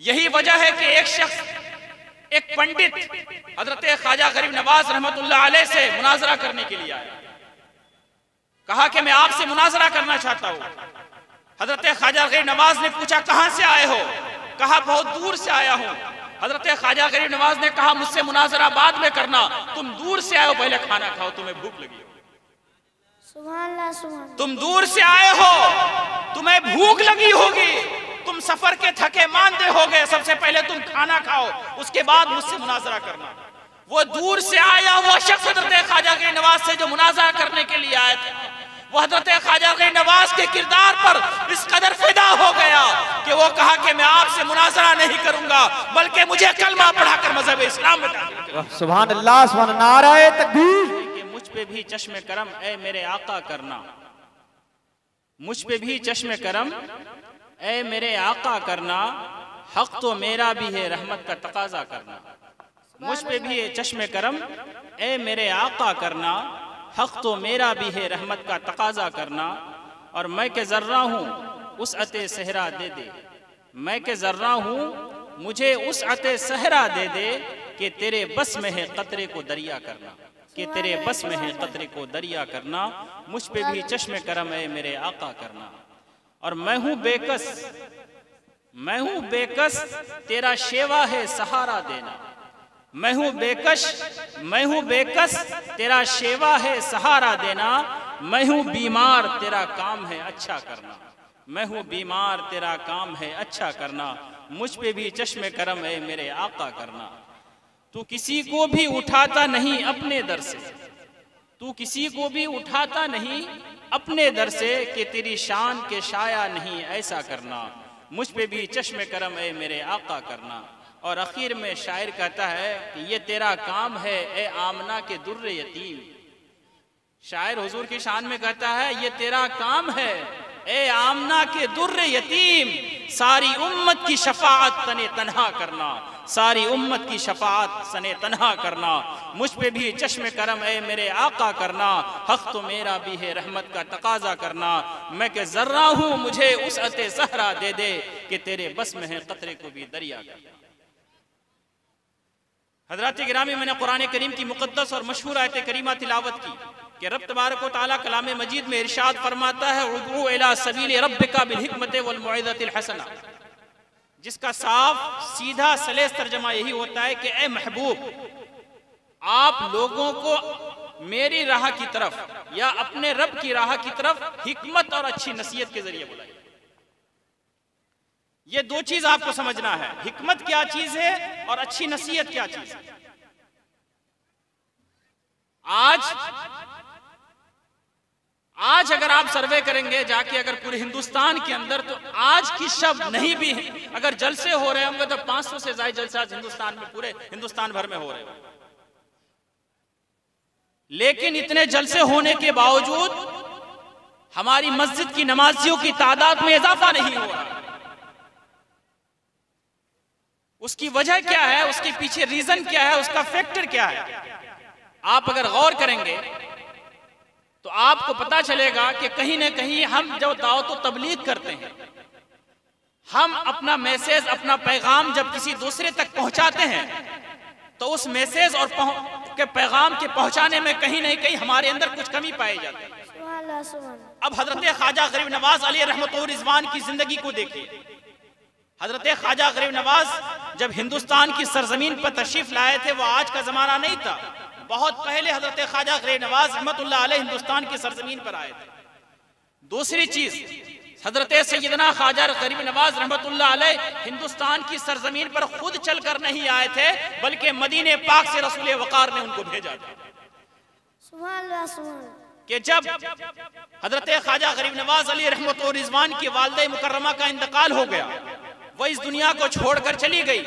यही वजह है कि एक शख्स, एक पंडित हजरत ख्वाजा गरीब नवाज रहमतुल्लाह अलैह से मुनाजरा करने के लिए आया। कहा कि मैं आपसे मुनाजरा करना चाहता हूं। हजरत ख्वाजा गरीब नवाज ने पूछा कहां से आए हो? कहा बहुत दूर से आया हूं। हजरत ख्वाजा गरीब नवाज ने कहा मुझसे मुनाजरा बाद में करना, तुम दूर से आए हो, पहले खाना खाओ, तुम्हें भूख लगी हो। सुभान अल्लाह, सुभान अल्लाह। तुम दूर से आए हो, तुम्हें भूख लगी होगी, तुम सफर के थके मांदे होगे, सबसे पहले तुम खाना खाओ, उसके बाद मुझसे मुनाजरा करना। वो दूर से आया वो शख्स हजरत ख्वाजा गरीब नवाज से जो मुनाजरा करने के लिए आए थे, वो हजरत ख्वाजा गरीब नवाज के किरदार पर इस कदर फिदा हो गया कि वो कहा कि मैं आपसे मुनाजरा नहीं करूंगा, बल्कि मुझे कलमा पढ़ाकर मजहब इस्लाम में दाखिल करो। सुभान अल्लाह, सुभान अल्लाह, नाराए तकबीर। कि मुझ पे भी चश्मे करम ए मेरे आका करना, मुझ पे भी चश्मे करम ए मेरे आका करना, हक तो मेरा भी है रहमत का तकाजा करना। मुझ पे भी चश्मे करम ए मेरे आका करना, हक तो मेरा भी है रहमत का तकाजा करना। और मैं के जर्रा हूँ उस अते सहरा दे दे, मैं के जर्रा हूँ मुझे उस अते सहरा दे दे, कि तेरे बस में है कतरे को दरिया करना, कि तेरे बस में है कतरे को दरिया करना। मुझ पे भी चश्मे करम है मेरे आका करना। और मैं हूँ बेकस, मैं हूँ बेकस, तेरा शेवा है सहारा देना। मैं हूँ बेकश, मैं हूँ बेकस, तेरा शेवा है सहारा देना। मैं हूँ बीमार, तेरा काम है अच्छा करना। मैं हूँ बीमार, तेरा काम है अच्छा करना। मुझ पे भी चश्मे करम है मेरे आका करना। तू किसी को भी उठाता नहीं अपने दर से, तू किसी को भी उठाता नहीं अपने दर से, कि तेरी शान के शाया नहीं ऐसा करना। मुझ पे भी चश्मे करम है मेरे आका करना। और आखिर में शायर कहता है कि ये तेरा काम है ए आमना के दुर्र यतीम। शायर हुजूर की शान में कहता है ये तेरा काम है ए आमना के दुर्र यतीम, सारी उम्मत की शफाअत तने तन्हा करना, सारी उम्मत की शफाअत सने तन्हा करना। मुझ पे भी चश्मे करम ए मेरे आका करना, हक तो मेरा भी है रहमत का तकाजा करना। मैं के जर्रा हूँ मुझे उस अते सहरा दे दे, कि तेरे बस में है कतरे को भी दरिया करना। हजरत गिरामी, मैंने कुरान करीम की मुकद्दस और मशहूर आयत करीमा तिलावत की कि रब तबारक व तआला कलाम मजीद में इरशाद फरमाता है उदउ इला सबील रब्बिका बिल हिकमति वल मौइज़तिल हसना, जिसका साफ सीधा सलेस तर्जमा यही होता है कि ए महबूब, आप लोगों को मेरी राह की तरफ या अपने रब की राह की तरफ हिकमत और अच्छी नसीहत के जरिए बुलाइए। ये दो चीज आपको समझना है, हिकमत क्या चीज है और अच्छी नसीहत क्या चीज है। आज अगर आप सर्वे करेंगे जाके अगर पूरे हिंदुस्तान के अंदर, तो आज की शब नहीं भी है, अगर जलसे हो रहे होंगे तो 500 से ज्यादा जलसे आज हिंदुस्तान में, पूरे हिंदुस्तान भर में हो रहे होंगे। लेकिन इतने जलसे होने के बावजूद हमारी मस्जिद की नमाजियों की तादाद में इजाफा नहीं हो रहा। उसकी वजह क्या है, उसके पीछे रीजन क्या है, उसका फैक्टर क्या है? आप अगर गौर करेंगे तो आपको पता चलेगा कि कहीं ना कहीं हम जब दावत व तबलीग करते हैं, हम अपना मैसेज, अपना पैगाम जब किसी दूसरे तक पहुंचाते हैं, तो उस मैसेज और के पैगाम के पहुंचाने में कहीं ना कहीं हमारे अंदर कुछ कमी पाई जाती है। अब हजरत ख्वाजा गरीब नवाज अलैहि रहमतुर रिजवान की जिंदगी को देखिए। हजरत ख्वाजा गरीब नवाज जब हिंदुस्तान की सरजमीन पर तशरीफ लाए थे, वो आज का जमाना नहीं था, बहुत पहले हजरत ख्वाजा गरीब नवाज रहमतुल्लाह अलैह हिंदुस्तान की सरजमीन पर आए थे। दूसरी चीज, हजरत सैयदना ख्वाजा गरीब नवाज रहमतुल्लाह अलैह हिंदुस्तान की सरजमीन पर खुद चलकर नहीं आए थे, बल्कि मदीने पाक से रसूल वकार ने उनको भेजा था। कि जब हजरत ख्वाजा गरीब नवाज अलैहि रहमतुर रिजवान की वालिदा मुकर्रमा का इंतकाल हो गया, वह इस दुनिया को छोड़कर चली गई,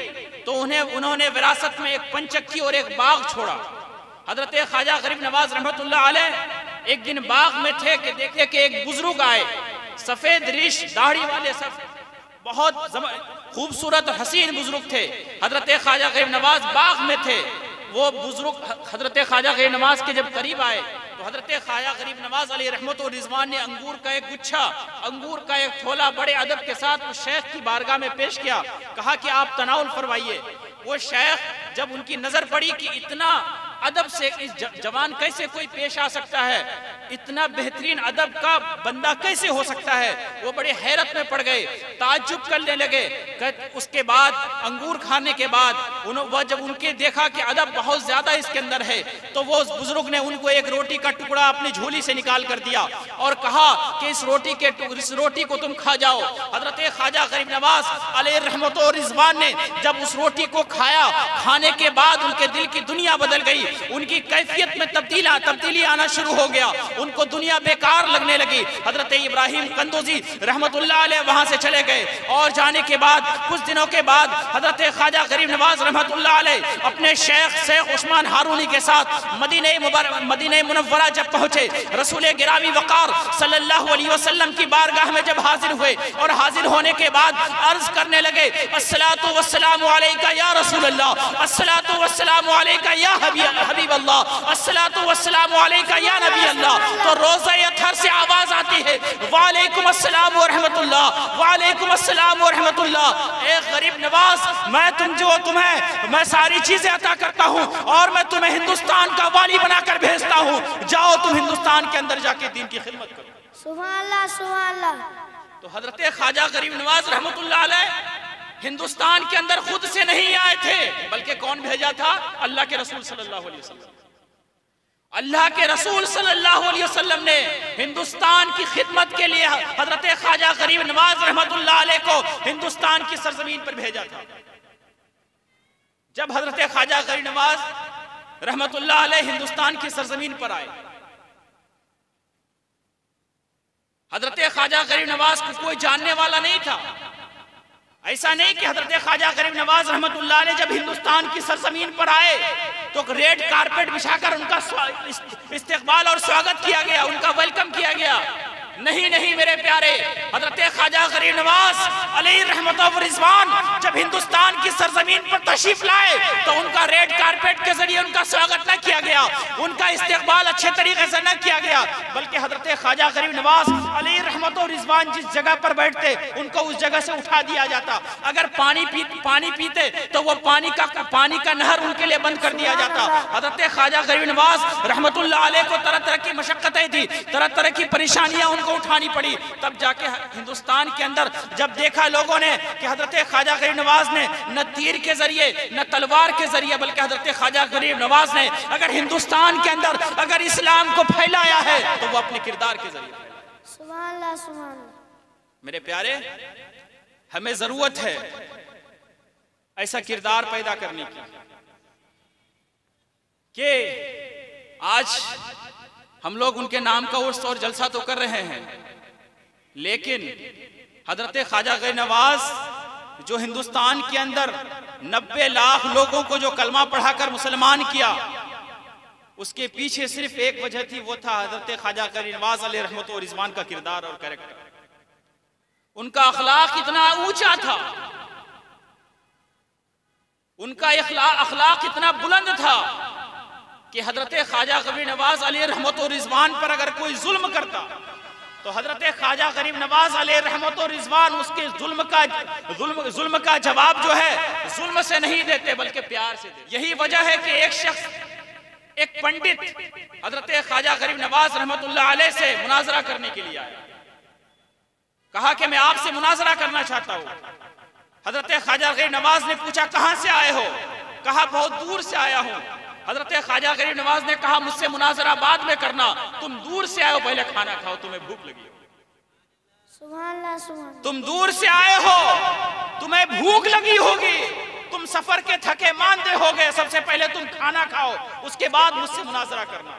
तो उन्होंने विरासत में एक पंचक्की और एक बाग छोड़ा। हजरत ख्वाजा गरीब नवाज रहमतुल्लाह अलैह एक दिन बाग में थे कि देखे कि एक बुजुर्ग आए, सफेद रीश दाढ़ी वाले, सब बहुत खूबसूरत और हसीन बुजुर्ग थे। हजरत ख्वाजा गरीब नवाज बाग में थे। वो बुजुर्ग हजरत ख्वाजा गरीब नवाज के जब करीब आए तो हजरत ख्वाजा गरीब नवाज अलैहि रहमत व रिजवान ने अंगूर का एक गुच्छा, अंगूर का एक थोला बड़े अदब के साथ उस शेख की बारगाह में पेश किया। कहा कि आप तनाउल फरमाइए। वो शेख जब उनकी नजर पड़ी कि इतना अदब से इस जवान कैसे कोई पेश आ सकता है, इतना बेहतरीन अदब का बंदा कैसे हो सकता है, वो बड़े हैरत में पड़ गए, ताज्जुब करने लगे। उसके बाद अंगूर खाने के बाद वह जब उनके देखा कि अदब बहुत ज्यादा इसके अंदर है, तो वो बुजुर्ग ने उनको एक रोटी का टुकड़ा अपनी झोली से निकाल कर दिया और कहा कि इस रोटी को तुम खा जाओ। हजरत ख्वाजा गरीब नवाज अलैहि रहमत व रिजवान ने जब उस रोटी को खाया, खाने के बाद उनके दिल की दुनिया बदल गई, उनकी कैफियत में तब्दीली आना शुरू हो गया, उनको दुनिया बेकार लगने लगी। हजरत इब्राहिम कंदोजी रहमतुल्लाह अलैह वहां से चले गए और जाने के बाद कुछ दिनों के बाद हजरत ख्वाजा गरीब नवाज रहमतुल्लाह अलैह अपने शेख उस्मान हारूनी के साथ मदीने मुनव्वरा जब पहुंचे, रसूल गिरामी वकार सल्लल्लाहु अलैहि वसल्लम की बारगाह में जब हाजिर हुए और हाजिर होने के बाद अर्ज करने लगे, अस्सलातु वस्सलामु अलैका या रसूल अल्लाह, अस्सलातु वस्सलामु अलैका या हबीब अल्लाह, अस्सलातु वस्सलामु अलैका या नबी अल्लाह। तो रोज़ा अतहर से आवाज आती है, वालेकुम अस्सलाम व रहमतुल्लाह, वालेकुम अस्सलाम व रहमतुल्लाह। ए गरीब नवाज, मैं सारी चीजें अता करता हूँ और मैं तुम्हें हिंदुस्तान का वाली बनाकर भेजता हूँ, जाओ तुम हिंदुस्तान के अंदर जाके दीन की खिदमत करो। सुभान अल्लाह, सुभान अल्लाह। तो हजरत ख्वाजा गरीब नवाज रहमतुल्लाह अलैह हिंदुस्तान के अंदर खुद से नहीं आए थे, बल्कि कौन भेजा था? अल्लाह के रसूल सल्लल्लाहु अलैहि वसल्लम। अल्लाह के रसूल सल्लल्लाहु अलैहि वसल्लम ने हिंदुस्तान की खिदमत के लिए हजरत ख्वाजा गरीब नवाज रहमतुल्लाह अलैह को हिंदुस्तान की सरजमीन पर भेजा था। जब हजरत ख्वाजा गरीब नवाज रहमतुल्लाह अलैह हिंदुस्तान की सरजमीन पर आए, हजरत ख्वाजा गरीब नवाज को कोई जानने वाला नहीं था। ऐसा नहीं कि हजरत ख्वाजा गरीब नवाज रहमतुल्लाह अलैह जब हिंदुस्तान की सरजमीन पर आए तो रेड कारपेट बिछाकर उनका इस्तकबाल और स्वागत किया गया, उनका वेलकम किया गया। नहीं मेरे प्यारे, हजरत ख्वाजा गरीब नवाज अलैहि रहमत व रिजवान जब हिंदुस्तान की सरजमीन पर तशरीफ लाए तो उनका रेड कारपेट के जरिए उनका स्वागत न किया गया, उनका इस्तकबाल अच्छे तरीके से न किया गया, बल्कि हजरत ख्वाजा गरीब नवाज अलैहि रहमत व रिजवान जिस जगह पर बैठते उनको उस जगह से उठा दिया जाता। अगर पानी पीते तो वो पानी का नहर उनके लिए बंद कर दिया जाता। हजरत ख्वाजा गरीब नवाज रहमतुल्लाह अलैह को तरह तरह की मशक्कतें थी, तरह तरह की परेशानियां उनको उठानी पड़ी। तब जाके हिंदुस्तान के अंदर जब देखा लोगों ने कि हजरत ख्वाजा गरीब नवाज ने न तीर के जरिए न तलवार के जरिए, बल्कि हजरत ख्वाजा गरीब नवाज ने अगर हिंदुस्तान के अंदर अगर इस्लाम को फैलाया है तो वो अपने किरदार के जरिए। सुभान अल्लाह, सुभान अल्लाह। मेरे प्यारे, हमें जरूरत है ऐसा किरदार पैदा करने की कि आज हम लोग उनके नाम का उर्स और जलसा तो कर रहे हैं, लेकिन हजरत ख्वाजा गरीब नवाज जो हिंदुस्तान के अंदर 90 लाख लोगों को जो कलमा पढ़ाकर मुसलमान किया, उसके पीछे सिर्फ एक वजह थी, वो था हजरत ख्वाजा गरीब नवाज अलैहि रहमत व रिजवान का किरदार और कैरेक्टर। उनका अखलाक इतना ऊंचा था, उनका अखलाक इतना बुलंद था कि हजरत ख्वाजा गरीब नवाज अलैहि रहमत व रिजवान पर अगर कोई जुल्म करता तो हजरत ख्वाजा गरीब नवाज अलैहि रहमत व रिजवान उसके जुल्म का जवाब जो है जुल्म से नहीं देते बल्कि प्यार से देते। यही वजह है कि एक शख्स, एक पंडित हजरत ख्वाजा गरीब नवाज रहमतुल्लाह अलैह से मुनाजरा करने के लिए आया, कहा कि मैं आपसे मुनाजरा करना चाहता हूँ। हजरत ख्वाजा गरीब नवाज ने पूछा कहां से आए हो? कहा बहुत दूर से आया हूँ। हजरत ख्वाजा गरीब नवाज ने कहा मुझसे मुनाजरा बाद में करना, तुम दूर से आए हो, पहले खाना खाओ, तुम्हें भूख लगी हो। सुभान अल्लाह, सुभान। तुम दूर से आए हो, तुम्हें भूख लगी होगी, तुम सफर के थके मांदे हो गए, सबसे पहले तुम खाना खाओ, उसके बाद मुझसे मुनाजरा करना।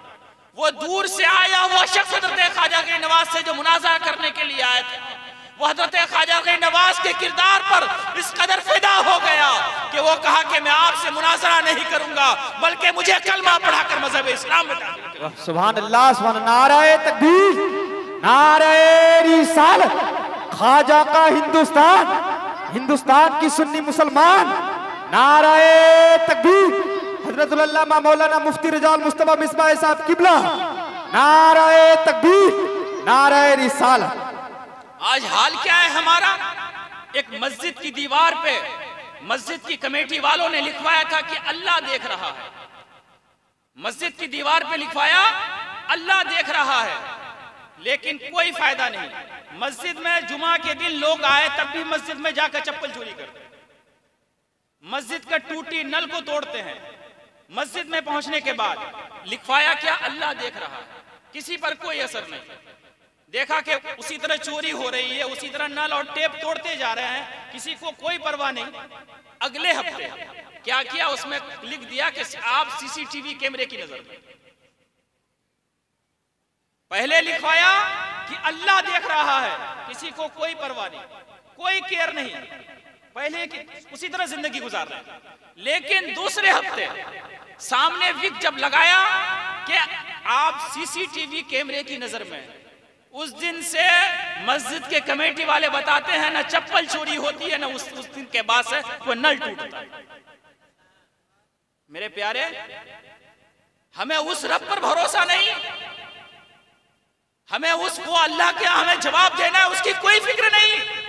वो दूर से आया वो शख्स हजरत ख्वाजा गरीब नवाज से जो मुनाजरा करने के लिए आया था, वो हजरत ख्वाजा गरीब नवाज के किरदार पर इस कदर फिदा हो गया कि वो कहा कि मैं आपसे मुनाजरा नहीं करूंगा बल्कि मुझे कलमा पढ़ाकर मजहब इस्लाम में दाखिल करो। सुभान अल्लाह, सुभान। नारे तकबीर, नारे रिसालत। ख्वाजा का हिंदुस्तान, हिंदुस्तान की सुन्नी मुसलमान। नारे तकबीर। हजरत उल्लामा मौलाना मुफ्ती रिजाल मुस्तफा मिसबाह साहब किबला नारे तकबीर, नारे रिसालत। आज हाल क्या है हमारा? एक मस्जिद की दीवार पे मस्जिद की कमेटी वालों ने लिखवाया था कि अल्लाह देख रहा है। मस्जिद की दीवार पे लिखवाया अल्लाह देख रहा है, लेकिन कोई फायदा नहीं। मस्जिद में जुमा के दिन लोग आए तब भी मस्जिद में जाकर चप्पल चोरी करते हैं, मस्जिद का टूटी नल को तोड़ते हैं। मस्जिद में पहुंचने के बाद लिखवाया क्या? अल्लाह देख रहा है। किसी पर कोई असर नहीं। देखा कि उसी तरह चोरी हो रही है, उसी तरह नल और टेप तोड़ते जा रहे हैं, किसी को कोई परवाह नहीं। अगले हफ्ते क्या किया? उसमें लिख दिया कि आप सीसीटीवी कैमरे की नजर में। पहले लिखवाया कि अल्लाह देख रहा है, किसी को कोई परवाह नहीं, कोई केयर नहीं, पहले की उसी तरह जिंदगी गुजार रहे हैं। लेकिन दूसरे हफ्ते सामने विक जब लगाया कि आप सीसीटीवी कैमरे की नजर में, उस दिन से मस्जिद के कमेटी वाले बताते हैं ना चप्पल चोरी होती है, ना उस दिन के बाद से कोई नल टूटता है। मेरे प्यारे, हमें उस रब पर भरोसा नहीं, हमें उसको अल्लाह के हमें जवाब देना है, उसकी कोई फिक्र नहीं।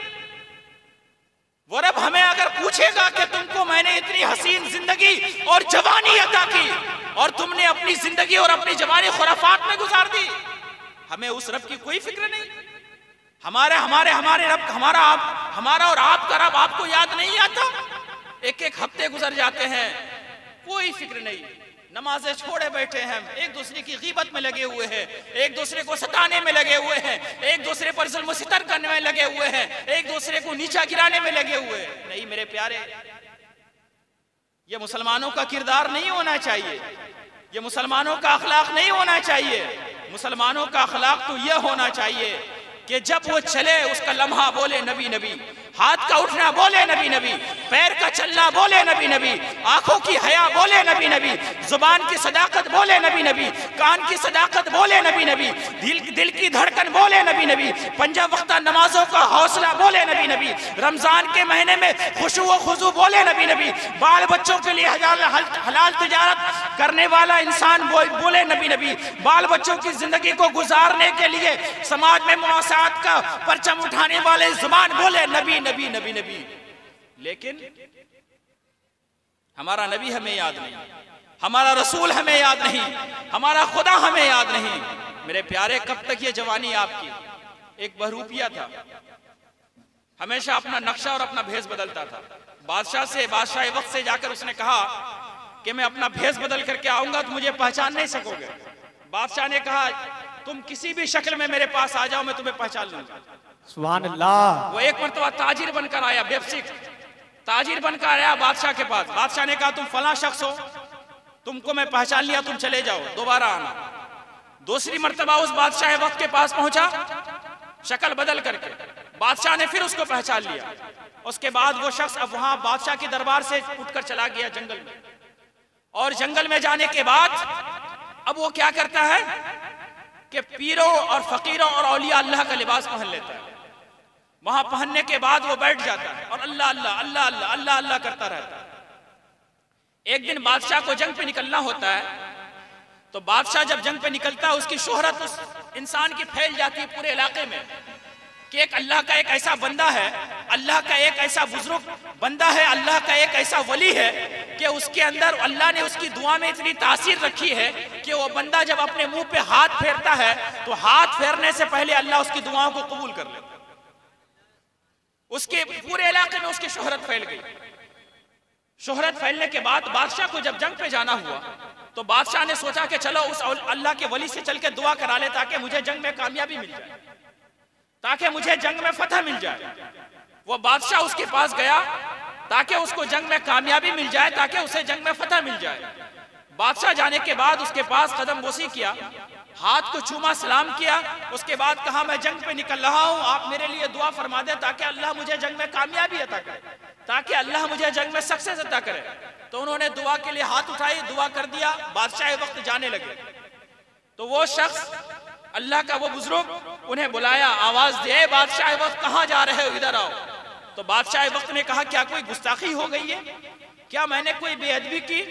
वो रब हमें अगर पूछेगा कि तुमको मैंने इतनी हसीन जिंदगी और जवानी अता की और तुमने अपनी जिंदगी और अपनी जवानी खुराफात में गुजार दी, हमें उस रब की कोई फिक्र नहीं। हमारे रब, हमारा और आपका रब आपको याद नहीं आता? एक एक हफ्ते गुजर जाते हैं, कोई फिक्र नहीं, नमाजें छोड़े बैठे हैं, एक दूसरे की गीबत में लगे हुए हैं, एक दूसरे को सताने में लगे हुए हैं, एक दूसरे पर जुल्म सितर करने में लगे हुए हैं, एक दूसरे को नीचा गिराने में लगे हुए हैं। नहीं मेरे प्यारे, ये मुसलमानों का किरदार नहीं होना चाहिए, ये मुसलमानों का अखलाक नहीं होना चाहिए। मुसलमानों का अखलाक तो यह होना चाहिए कि जब वो चले उसका लम्हा बोले नबी नबी, हाथ का उठना बोले नबी नबी, पैर का चलना बोले नबी नबी, आंखों की हया बोले नबी नबी, जुबान की सदाकत बोले नबी नबी, कान की सदाकत बोले नबी नबी, दिल की धड़कन बोले नबी नबी, पंजा वक्ता नमाजों का हौसला बोले नबी नबी, रमजान के महीने में खुशू व खुजू बोले नबी नबी, बाल बच्चों के लिए हलाल तिजारत करने वाला इंसान बोले नबी नबी, बाल बच्चों की जिंदगी को गुजारने के लिए समाज में मुआसात का परचम उठाने वाले जुबान बोले नबी नबी नबी नबी। लेकिन हमारा नबी हमें याद नहीं, हमारा रसूल हमें याद नहीं, हमारा खुदा हमें याद नहीं। मेरे प्यारे, कब तक ये जवानी आपकी? एक बहरूपिया था, हमेशा अपना नक्शा और अपना भेष बदलता था। बादशाह वक्त से जाकर उसने कहा कि मैं अपना भेष बदल करके आऊंगा तो मुझे पहचान नहीं सकोगे। बादशाह ने कहा तुम किसी भी शक्ल में मेरे पास आ जाओ, मैं तुम्हें पहचान लूंगा। सुभान अल्लाह। वो एक मरतबा ताजिर बनकर आया, बेबसिक ताजिर बनकर आया बादशाह के पास। बादशाह ने कहा तुम फला शख्स हो, तुमको मैं पहचान लिया, तुम चले जाओ, दोबारा आना। दूसरी मरतबा उस बादशाह वक्त के पास पहुंचा, शक्ल बदल करके, बादशाह ने फिर उसको पहचान लिया। उसके बाद वो शख्स अब वहां बादशाह के दरबार से उठकर चला गया जंगल में, और जंगल में जाने के बाद अब वो क्या करता है कि पीरों और फकीरों और औलिया अल्लाह का लिबास पहन लेता है। वहां पहनने के बाद वो बैठ जाता है और अल्लाह अल्लाह अल्लाह अल्लाह अल्लाह अल्लाह करता रहता है। एक दिन बादशाह को जंग पे निकलना होता है, तो बादशाह जब जंग पे निकलता है उसकी शोहरत उस इंसान की फैल जाती है पूरे इलाके में कि एक अल्लाह का एक ऐसा बंदा है, अल्लाह का एक ऐसा बुजुर्ग बंदा है, अल्लाह का एक ऐसा वली है कि उसके अंदर अल्लाह ने उसकी दुआ में इतनी तासीर रखी है कि वो बंदा जब अपने मुंह पे हाथ फेरता है तो हाथ फेरने से पहले अल्लाह उसकी दुआओं को कबूल कर लेता है। उसके पूरे इलाके में उसकी शोहरत फैल गई। शोहरत फैलने के बाद बादशाह को जब जंग पे जाना हुआ तो बादशाह ने सोचा कि चलो उस अल्लाह के वली से चल के दुआ करा ले ताकि मुझे जंग में कामयाबी मिल जाए, ताकि मुझे जंग में फतह मिल जाए। वो बादशाह उसके पास गया ताकि उसको जंग में कामयाबी मिल जाए, ताकि उसे जंग में फतह मिल जाए। बादशाह जाने के बाद उसके पास कदम बोसी किया, हाथ को चूमा, सलाम किया। उसके बाद कहा मैं जंग पे निकल रहा हूं, आप मेरे लिए दुआ फरमा दे ताकि अल्लाह मुझे जंग में कामयाबी अता करे, ताकि अल्लाह मुझे जंग में सक्सेस अता करे। तो उन्होंने दुआ के लिए हाथ उठाई, दुआ कर दिया। बादशाह वक्त जाने लगे तो वो शख्स अल्लाह का वो बुजुर्ग उन्हें बुलाया, आवाज दे बादशाह वक्त कहाँ जा रहे हो, इधर आओ। तो बादशाह वक्त ने कहा क्या कोई गुस्ताखी हो गई है, क्या मैंने कोई बेअदबी की?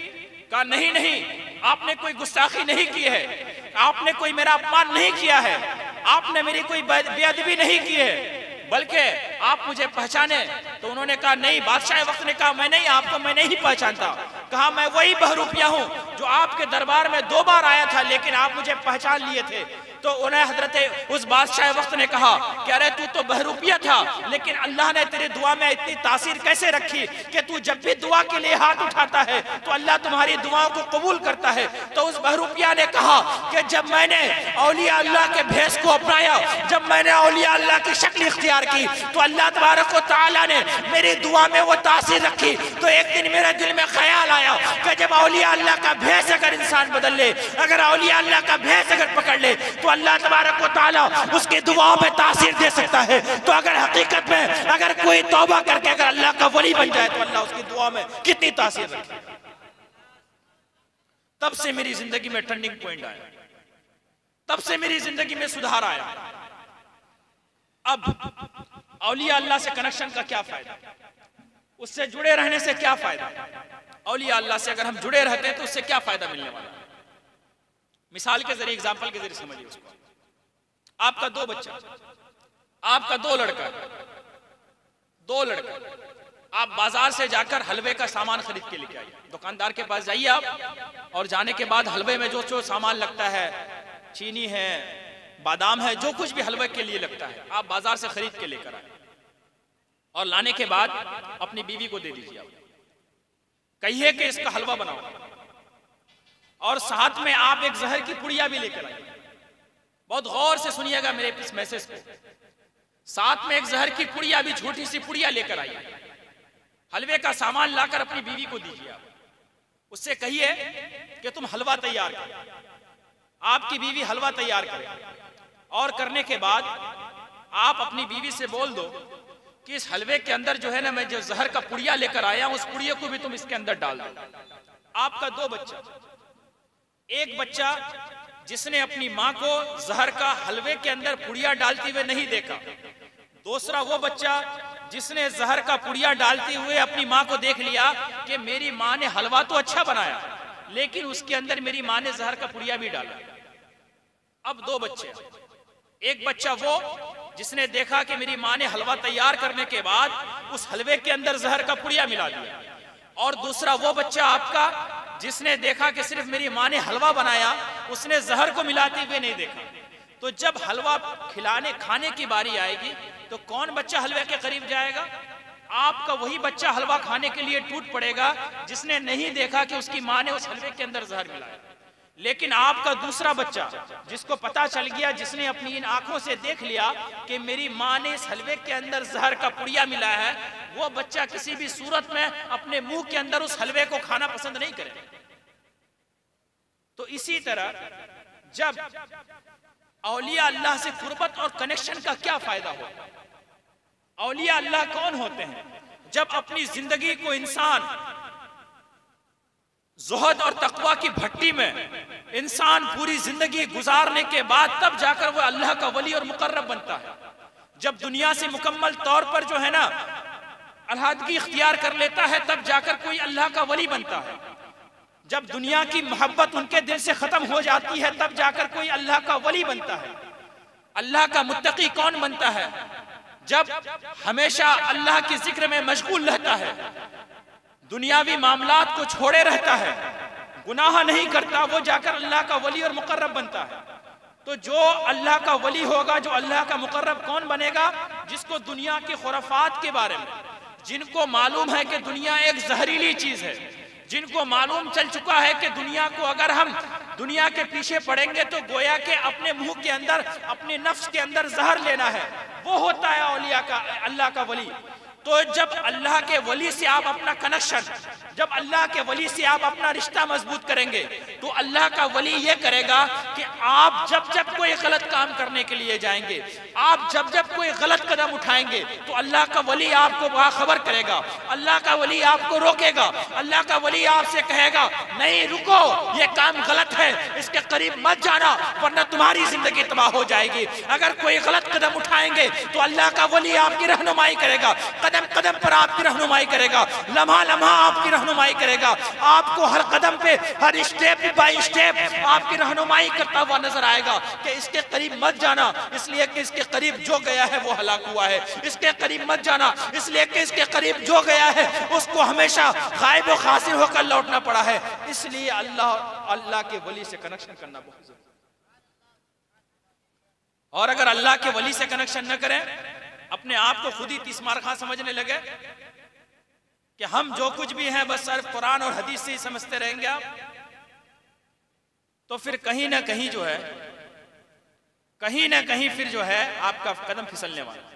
कहा नहीं नहीं, आपने कोई गुस्ताखी नहीं की है, आपने कोई मेरा अपमान नहीं किया है, आपने मेरी कोई बेअदबी नहीं की है, बल्कि आप मुझे पहचाने। तो उन्होंने कहा नहीं। बादशाह वक्त ने कहा मैं नहीं, आपको मैं नहीं पहचानता। कहा मैं वही बहरूपिया हूं जो आपके दरबार में 2 बार आया था, लेकिन आप मुझे पहचान लिए थे। तो उन्हें हजरत उस बादशाह वक्त ने कहा कि अरे तू तो बहरूपिया था, लेकिन अल्लाह ने तेरी दुआ में इतनी तासीर कैसे रखी कि तू जब भी दुआ के लिए हाथ उठाता है तो अल्लाह तुम्हारी दुआओं को कबूल करता है। तो उस बहरूपिया ने कहा कि जब मैंने औलिया अल्लाह के भेष को अपनाया, जब मैंने औलिया अल्लाह की शक्ल इख्तियार की, तो अल्लाह तबारक व तआला ने मेरी दुआ में वो तासीर रखी। तो एक दिन मेरे दिल में ख्याल आया कि जब औलिया अल्लाह का भेष अगर इंसान बदल ले, अगर औलिया अल्लाह का भेष अगर पकड़ ले, तो अल्लाह तबारक व तआला उसकी दुआओं में तासीर दे सकता है। तो अगर हकीकत में अगर कोई तौबा करके अगर अल्लाह का वली बन जाए तो अल्लाह उसकी दुआ में कितनी तासीर रखे। तब से मेरी जिंदगी में टर्निंग पॉइंट आया, तब से मेरी जिंदगी में सुधार आया। अब औलिया अल्लाह से कनेक्शन का क्या फायदा, उससे जुड़े रहने से क्या फायदा? औलिया अल्लाह से अगर हम जुड़े रहते हैं तो उससे क्या फायदा मिलने वाला? मिसाल के जरिए, एग्जाम्पल के जरिए समझिए उसको। आपका 2 बच्चा, आपका 2 लड़का, 2 लड़का, आप बाजार से जाकर हलवे का सामान खरीद के लेके आइए। दुकानदार के पास जाइए आप, और जाने के बाद हलवे में जो जो सामान लगता है, चीनी है, बादाम है, जो कुछ भी हलवे के लिए लगता है, आप बाजार से खरीद के लेकर आए और लाने के बाद अपनी बीवी को दे दीजिए। आप कहिए कि इसका हलवा बनाओ, और साथ में आप एक जहर की पुड़िया भी लेकर आइए। बहुत गौर से सुनिएगा मेरे इस मैसेज को। साथ में एक जहर की पुड़िया भी, छोटी सी पुड़िया लेकर आइए। हलवे का सामान लाकर अपनी बीवी को दीजिए। आप उससे कहिए कि तुम हलवा तैयार करो। आपकी बीवी हलवा तैयार करे, और करने के बाद आप अपनी बीवी से बोल दो कि इस हलवे के अंदर जो है ना, मैं जो जहर का पुड़िया लेकर आया हूं, उस पुड़िया को भी तुम इसके अंदर डाल दो। आपका 2 बच्चा, एक बच्चा जिसने अपनी मां को जहर का हलवे के अंदर पुड़िया डालते हुए नहीं देखा, दूसरा वो बच्चा जिसने जहर का पुड़िया डालते हुए अपनी मां को देख लिया कि मेरी मां ने हलवा तो अच्छा बनाया, लेकिन उसके अंदर मेरी मां ने जहर का पुड़िया भी डाला। अब 2 बच्चे, एक बच्चा वो जिसने देखा कि मेरी मां ने हलवा तैयार करने के बाद उस हलवे के अंदर जहर का पुड़िया मिला दिया, और दूसरा वो बच्चा आपका जिसने देखा कि सिर्फ मेरी मां ने हलवा बनाया, उसने जहर को मिलाते हुए नहीं देखा। तो जब हलवा खिलाने खाने की बारी आएगी तो कौन बच्चा हलवे के करीब जाएगा? आपका वही बच्चा हलवा खाने के लिए टूट पड़ेगा जिसने नहीं देखा कि उसकी मां ने उस हलवे के अंदर जहर मिलाया। लेकिन आपका दूसरा बच्चा जिसको पता चल गया, जिसने अपनी इन आंखों से देख लिया कि मेरी मां ने इस हलवे के अंदर जहर का पुड़िया मिला है, वो बच्चा किसी भी सूरत में अपने मुंह के अंदर उस हलवे को खाना पसंद नहीं करेगा। तो इसी तरह जब औलिया अल्लाह से कुर्बत और कनेक्शन का क्या फायदा हो? औलिया अल्लाह कौन होते हैं? जब अपनी जिंदगी को इंसान ज़ुहद और तकवा की भट्टी में इंसान पूरी जिंदगी गुजारने के बाद तब जाकर वो अल्लाह का वली और मुकर्रब बनता है। जब दुनिया से मुकम्मल तौर पर जो है ना अलहदगी इख्तियार कर लेता है, तब जाकर कोई अल्लाह का वली बनता है। जब दुनिया की मोहब्बत उनके दिल से खत्म हो जाती है, तब जाकर कोई अल्लाह का वली बनता है। अल्लाह का मुत्तकी कौन बनता है? जब हमेशा अल्लाह के जिक्र में मशगूल रहता है, दुनियावी मामलात को छोड़े रहता है, गुनाह नहीं करता, वो जाकर अल्लाह का वली और मुकर्रब बनता है। तो जो अल्लाह का वली होगा, जो अल्लाह का मुकर्रब कौन बनेगा? जिसको दुनिया के खुराफात के बारे में, जिनको मालूम है कि दुनिया एक जहरीली चीज है, जिनको मालूम चल चुका है कि दुनिया को अगर हम दुनिया के पीछे पड़ेंगे तो गोया के अपने मुंह के अंदर, अपने नफ्स के अंदर जहर लेना है, वो होता है औलिया का, अल्लाह का वली। तो जब अल्लाह के वली से आप अपना कनेक्शन, जब अल्लाह के वली से आप अपना रिश्ता मजबूत करेंगे, तो अल्लाह का वली ये करेगा कि आप जब जब कोई गलत काम करने के लिए जाएंगे, आप जब जब कोई गलत कदम उठाएंगे, तो अल्लाह का वली आपको बाखबर करेगा, अल्लाह का वली आपको रोकेगा, अल्लाह का वली आपसे कहेगा नहीं रुको, ये काम गलत है, इसके करीब मत जाना वरना तुम्हारी जिंदगी तबाह हो जाएगी। अगर कोई गलत कदम उठाएंगे तो अल्लाह का वली आपकी रहनुमाई करेगा, कदम कदम कदम पर आपकी रहनुमाई करेगा, लम्हा लम्हा आपकी रहनुमाई करेगा, आपको हर कदम पे, हर स्टेप बाय स्टेप आपकी रहनुमाई करता हुआ नजर आएगा कि इसके करीब मत जाना, इसलिए कि इसके करीब जो गया है वो हलाक हुआ है। इसके करीब मत जाना, इसलिए कि इसके करीब जो गया है उसको हमेशा गायब व खासिर होकर लौटना पड़ा है। इसलिए अल्लाह के वली से कनेक्शन करना बहुत जरूरी है। और अगर अल्लाह के वली से कनेक्शन न करें, अपने आप को खुद ही तीसमार खां समझने लगे कि हम जो कुछ भी हैं बस सिर्फ कुरान और हदीस से ही समझते रहेंगे आप, तो फिर कहीं ना कहीं जो है, कहीं ना कहीं फिर जो है आपका कदम फिसलने वाला है।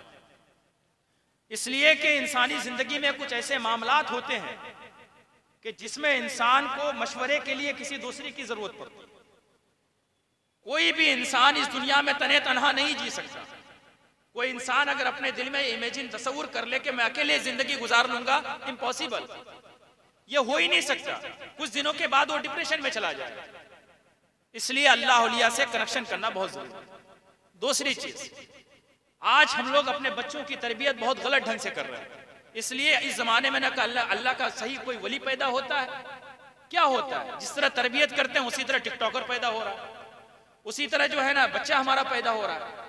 इसलिए कि इंसानी जिंदगी में कुछ ऐसे मामलात होते हैं कि जिसमें इंसान को मशवरे के लिए किसी दूसरे की जरूरत पड़ती है। कोई भी इंसान इस दुनिया में तने तनहा नहीं जी सकता। कोई इंसान अगर अपने दिल में इमेजिन तस्वुर कर ले कि मैं अकेले जिंदगी गुजार लूंगा, इम्पॉसिबल, ये हो ही नहीं सकता। कुछ दिनों के बाद वो डिप्रेशन में चला जाए। इसलिए अल्लाह औलिया से कनेक्शन करना बहुत जरूरी है। दूसरी चीज, आज हम लोग अपने बच्चों की तरबियत बहुत गलत ढंग से कर रहे हैं। इसलिए इस जमाने में ना अल्लाह का सही कोई वली पैदा होता है, क्या होता है? जिस तरह तरबियत करते हैं उसी तरह टिकटॉकर पैदा हो रहा है, उसी तरह जो है ना बच्चा हमारा पैदा हो रहा है।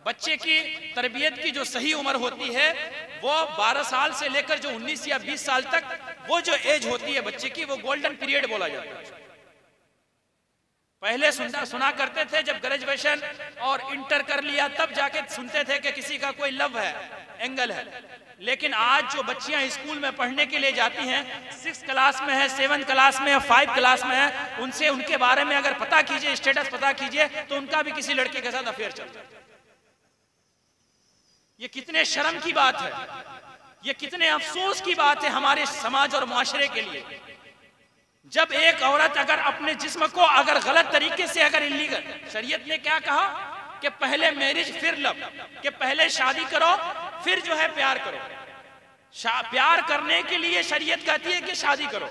बच्चे की तरबियत की जो सही उम्र होती है वो 12 साल से लेकर जो 19 या 20 साल तक, वो जो एज होती है बच्चे की, वो गोल्डन पीरियड बोला जाता है। पहले सुना करते थे जब ग्रेजुएशन और इंटर कर लिया तब जाके सुनते थे कि किसी का कोई लव है, एंगल है। लेकिन आज जो बच्चियां स्कूल में पढ़ने के लिए जाती हैं, 6 क्लास में है, 7 क्लास में है, 5 क्लास में है, उनसे उनके बारे में अगर पता कीजिए, स्टेटस पता कीजिए, तो उनका भी किसी लड़के के साथ अफेयर चलता है। ये कितने शर्म की बात है, ये कितने अफसोस की बात है हमारे समाज और मुआशरे के लिए। जब एक औरत अगर अपने जिस्म को अगर गलत तरीके से अगर इलीगल, शरीयत ने क्या कहा कि पहले मैरिज फिर लव, कि पहले शादी करो फिर जो है प्यार करो। प्यार करने के लिए शरीयत कहती है कि शादी करो।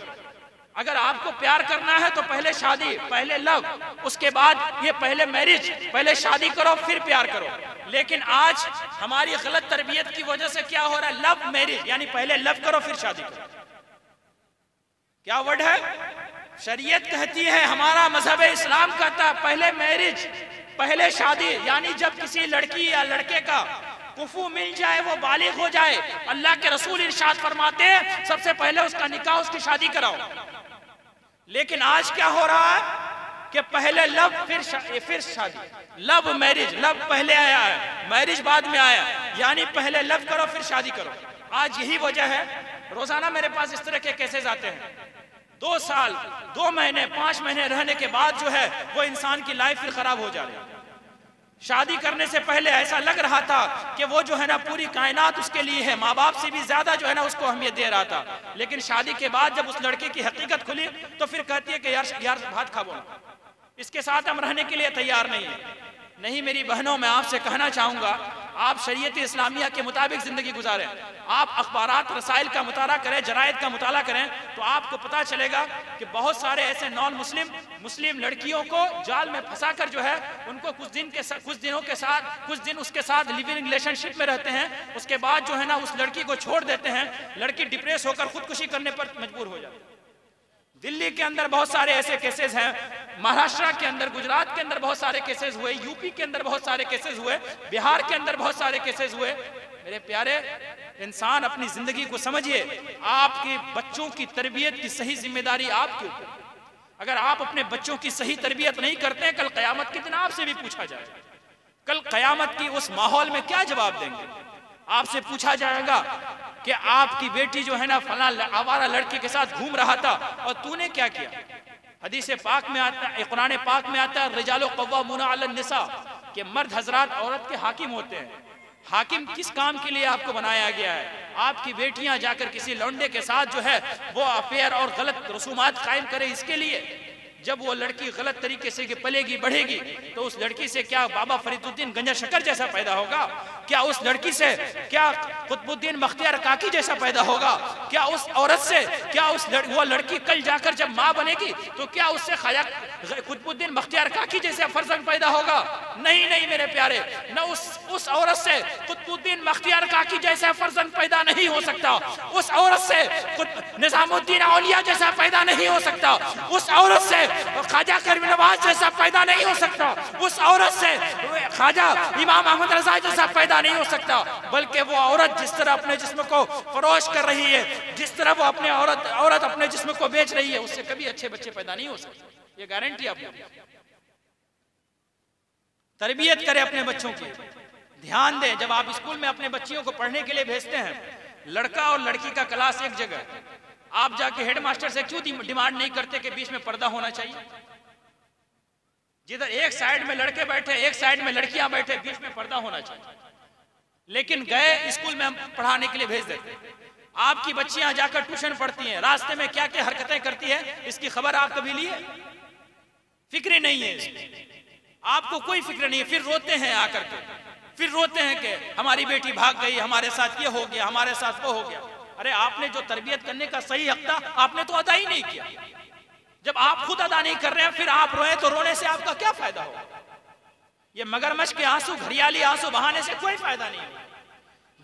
अगर आपको प्यार करना है तो पहले शादी, पहले लव, उसके बाद ये पहले मैरिज, पहले शादी करो फिर प्यार करो। लेकिन आज हमारी गलत तरबियत की वजह से क्या हो रहा है? लव मैरिज, यानी पहले लव करो फिर शादी करो। क्या वर्ड है? शरीयत कहती है, हमारा मजहब इस्लाम कहता है पहले मैरिज, पहले शादी। यानी जब किसी लड़की या लड़के का कुफू मिल जाए, वो बालिग हो जाए, अल्लाह के रसूल इरशाद फरमाते हैं सबसे पहले उसका निकाह, उसकी शादी कराओ। लेकिन आज क्या हो रहा है कि पहले लव फिर शादी, लव मैरिज, लव पहले आया है, मैरिज बाद में आया, यानी पहले लव करो फिर शादी करो। आज यही वजह है, रोजाना मेरे पास इस तरह के केसेस आते हैं। 2 साल, 2 महीने, 5 महीने रहने के बाद जो है वो इंसान की लाइफ फिर खराब हो जा रही है। शादी करने से पहले ऐसा लग रहा था कि वो जो है ना पूरी कायनात उसके लिए है, माँ बाप से भी ज्यादा जो है ना उसको अहमियत दे रहा था। लेकिन शादी के बाद जब उस लड़के की हकीकत खुली तो फिर कहती है कि यार भात खा बोला, इसके साथ हम रहने के लिए तैयार नहीं है। नहीं मेरी बहनों, मैं आपसे कहना चाहूंगा, आप शरीयत इस्लामिया के मुताबिक जिंदगी गुजारें। आप अखबारात, रसाइल का मुताला करें, जरायद का मुताला करें, तो आपको पता चलेगा कि बहुत सारे ऐसे नॉन मुस्लिम लड़कियों को जाल में फंसाकर जो है उनको कुछ दिन उसके साथ लिविंग रिलेशनशिप में रहते हैं। उसके बाद जो है ना उस लड़की को छोड़ देते हैं, लड़की डिप्रेस होकर खुदकुशी करने पर मजबूर हो जाती है। दिल्ली के अंदर बहुत सारे ऐसे केसेस हैं, महाराष्ट्र के अंदर, गुजरात के अंदर बहुत सारे केसेस हुए, यूपी के अंदर बहुत सारे केसेस हुए, बिहार के अंदर बहुत सारे केसेस हुए। मेरे प्यारे इंसान, अपनी जिंदगी को समझिए। आपके बच्चों की तरबियत की सही जिम्मेदारी आपके ऊपर। अगर आप अपने बच्चों की सही तरबियत नहीं करते हैं, कल कयामत के दिन आपसे भी पूछा जाएगा। कल कयामत की उस माहौल में क्या जवाब देंगे? आपसे पूछा जाएगा कि आपकी बेटी जो है ना फला आवारा लड़के के साथ घूम रहा था और तूने क्या किया। हदीस पाक में आता है, कुरान पाक में आता है, रिजालो कव्वामूना अलन निसा, कि मर्द हजरात औरत के हाकिम होते हैं। हाकिम किस काम के लिए आपको बनाया गया है? आपकी बेटियां जाकर किसी लौंडे के साथ जो है वो अफेयर और गलत रसूमात कायम करे, इसके लिए। जब वो लड़की गलत तरीके से पलेगी बढ़ेगी तो उस लड़की से क्या बाबा फरीदुद्दीन गंजा शकर जैसा पैदा होगा? क्या उस लड़की से क्या कुतुबुद्दीन बख्तियार काकी जैसा पैदा होगा? क्या उस औरत से क्या वो लड़की कल जाकर जब माँ बनेगी तो क्या उससे ख्वाजा कुतुबुद्दीन बख्तियार काकी जैसा फर्जंद पैदा होगा? नहीं नहीं मेरे प्यारे, न उस औरत से कुतुबुद्दीन बख्तियार काकी जैसा फर्जंद पैदा नहीं हो सकता। उस औरत से निजामुद्दीन औलिया जैसा पैदा नहीं हो सकता। उस औरत से ख्वाजा करीम नवाज जैसा पैदा नहीं हो सकता। उस औरत से ख्वाजा इमाम अहमद रजा जैसा पैदा नहीं हो सकता। बल्कि वो औरत जिस तरह अपने जिस्म को फरोश कर रही है, जिस तरह वो अपने औरत अपने जिस्म को बेच रही है, उससे कभी अच्छे बच्चे पैदा नहीं हो सकते। ये गारंटी आपको। तरबियत करें अपने बच्चों की, ध्यान दें। जब आप स्कूल में अपने बच्चियों को पढ़ने के लिए भेजते हैं, लड़का और लड़की का क्लास एक जगह, आप जाके हेडमास्टर से क्यों डिमांड नहीं करते कि बीच में पर्दा होना चाहिए? जिधर एक साइड में लड़के बैठे, एक साइड में लड़कियां बैठे, बीच में पर्दा होना चाहिए। लेकिन गए स्कूल में हम पढ़ाने के लिए भेज देते। आपकी बच्चियां जाकर ट्यूशन पढ़ती हैं, रास्ते में क्या क्या हरकतें करती है इसकी खबर आप कभी लिए? फिक्र नहीं है इसकी, आपको कोई फिक्र नहीं है। फिर रोते हैं आकर के, फिर रोते हैं कि हमारी बेटी भाग गई, हमारे साथ ये हो गया, हमारे साथ वो हो गया। अरे आपने जो तरबियत करने का सही हक था आपने तो अदा ही नहीं किया। जब आप खुद अदा नहीं कर रहे हैं फिर आप रोए तो रोने से आपका क्या फायदा होगा? ये मगरमच्छ के आंसू, घड़ियाली आंसू बहाने से कोई फायदा नहीं है।